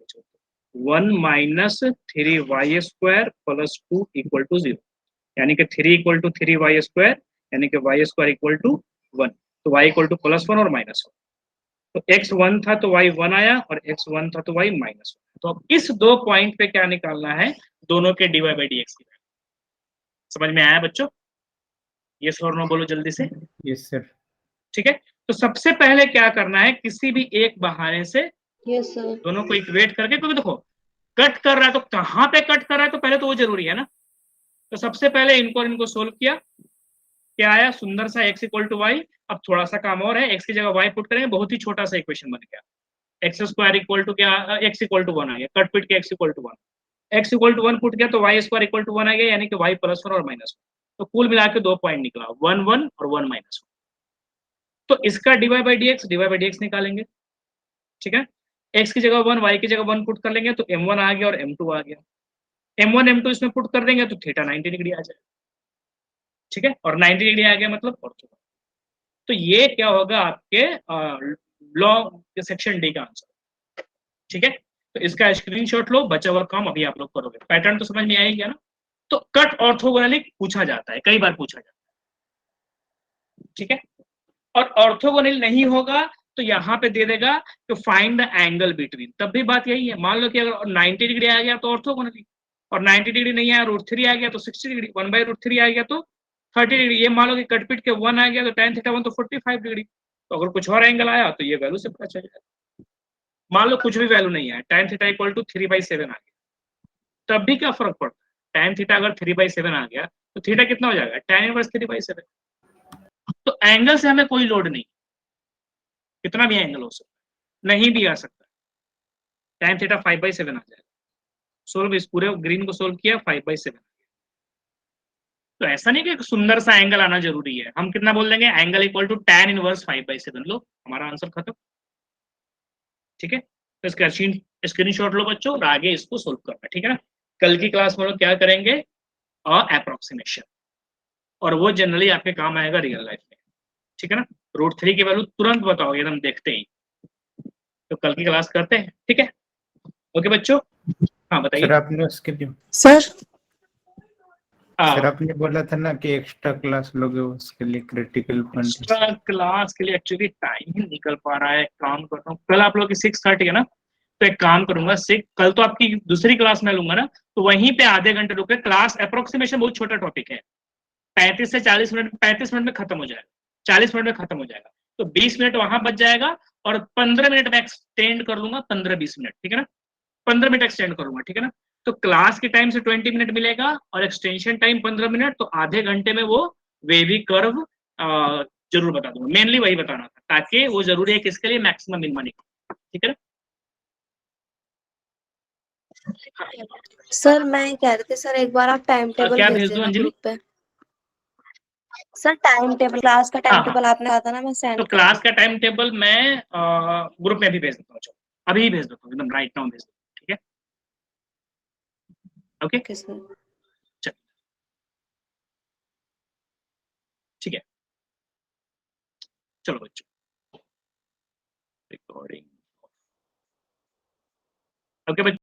1 minus 3y² plus 2 equal to 0, यानी कि 3 इक्वल टू 3y स्क्वायर, यानी कि y स्क्वायर इक्वल टू 1। तो y इक्वल टू प्लस 1 और माइनस 1। तो x 1 था तो y 1 आया, और x 1 था तो y माइनस 1। तो अब इस दो पॉइंट पे क्या निकालना है, दोनों के dy बाई dx की वैल्यू। समझ में आया बच्चों, यस और नो बोलो जल्दी से। Yes sir. ठीक है, तो सबसे पहले क्या करना है, किसी भी एक बहाने से यस सर। दोनों को इक्वेट करके, क्योंकि देखो कट कर रहा है तो कहां पे कट कर रहा है, तो पहले तो वो जरूरी है ना। तो सबसे पहले इनको सोल्व किया, क्या आया, सुंदर सा x इक्वल टू वाई। अब थोड़ा सा काम और है, x की जगह y पुट करेंगे, बहुत ही छोटा सा इक्वेशन बन गया। एक्स स्क्वायर इक्वल टू क्या, x इक्वल टू 1 आ गया, कट पिट के x equal to 1, x equal to 1 put किया तो y स्क्वायर इक्वल टू 1 आ गया, यानी कि y प्लस 1 और माइनस 1। तो कुल मिला के 2 पॉइंट निकला, 1 1 और 1 माइनस 1। तो इसका dy बाई dx निकालेंगे, ठीक है। x की जगह 1, y की जगह 1 पुट कर लेंगे तो m1 आ गया और m2 आ गया। m1 m2 इसमें पुट कर देंगे तो थीटा 90 डिग्री आ जाएगा, ठीक है। और 90 डिग्री आ गया मतलब ऑर्थोगोनल। तो ये क्या होगा, आपके लॉ सेक्शन डी का आंसर, ठीक है। तो इसका स्क्रीनशॉट लो, बचा हुआ काम अभी आप लोग करोगे। पैटर्न तो समझ में आ ही गया ना। तो कट ऑर्थोगोनली पूछा जाता है, कई बार पूछा जाता है, ठीक है। और ऑर्थोगोनल नहीं होगा तो यहाँ पे दे देगा कि फाइंड द एंगल बिटवीन, तब भी बात यही है। मान लो कि अगर 90 डिग्री आ गया तो ऑर्थोगोनली, और 90 डिग्री नहीं आया, √3 आ गया तो 60 डिग्री, 1/√3 आ गया तो 30 डिग्री। ये मान लो कि कटपिट के 1 आ गया तो tan थीटा 1 तो 45 डिग्री। तो अगर कुछ और एंगल आया तो ये वैल्यू से पता चल जाएगा। मान लो कुछ भी वैल्यू नहीं है, tan थीटा इक्वल टू 3/7 आ गया, तब भी क्या फर्क पड़ता है, tan थीटा अगर 3/7 आ गया तो थीटा कितना हो जाएगा, tan इनवर्स 3/7। तो एंगल से हमें कोई लोड नहीं, कितना भी एंगल हो सकता है, नहीं भी आ सकता है। tan थीटा 5/7 आ जाएगा। सोल्व, इस पूरे ग्रीन को सोल्व किया, 5/7। तो ऐसा नहीं कि एक सुंदर सा एंगल आना जरूरी है, हम कितना बोल देंगे, angle equal to tan inverse 5/7, लो हमारा आंसर खत्म, ठीक है। तो इसका स्क्रीनशॉट लो बच्चों, और आगे इसको सोल्व करना, ठीक है ना। कल की क्लास में लोग क्या करेंगे, अप्रोक्सीमेशन, और वो जनरली आपके काम आएगा रियल लाइफ में, ठीक है ना। √3 की वैल्यू तुरंत बताओगे एकदम देखते ही। तो कल की क्लास करते हैं, ठीक है। ओके बच्चों, हाँ बताइए। सर आपने उसके लिए सर आपने बोला था ना कि एक्स्ट्रा क्लास लोगे, उसके लिए क्रिटिकल पॉइंट। एक्स्ट्रा क्लास के लिए एक्चुअली टाइम ही निकल पा रहा है, काम करता हूँ। कल आप लोग की 6:30 है ना, तो एक काम करूंगा, कल तो आपकी दूसरी क्लास में लूंगा ना, तो वहीं पे आधे घंटे रुके। क्लास अप्रोक्सीमेशन बहुत छोटा टॉपिक है, 35 से 40 मिनट, 35 मिनट में खत्म हो जाएगा, 40 मिनट में खत्म हो जाएगा। तो 20 मिनट वहां बच जाएगा, और 15 मिनट में एक्सटेंड कर लूंगा, 15-20 मिनट, ठीक है ना। 15 मिनट एक्सटेंड करूंगा, ठीक है ना। तो क्लास के टाइम से 20 मिनट मिलेगा, और एक्सटेंशन टाइम 15 मिनट, तो आधे घंटे में वो वेवी कर्व जरूर बता दूंगा। मेनली वही बताना था, ताकि वो जरूरी है किसके लिए, मैक्सिमम मिनिमम, ठीक है ना। सर मैं कह रही थी सर, एक बार आप टाइम टेबल क्या भेज भेज दूं देना अंजलि? ग्रुप पे। सर टाइम टेबल, क्लास का टाइम हाँ हाँ, टेबल आपने कहा था ना, मैं तो सेंड कर क्लास दूंगी। का टाइम टेबल मैं ग्रुप में भी भेज देता हूँ, अभी ही भेज देता हूँ, एकदम राइट नाउ भेज देता हूँ, ठीक है। Okay, okay sir. चल ठीक है, चलो बच्चों, रिकॉर्डिंग, ओके बच्चों।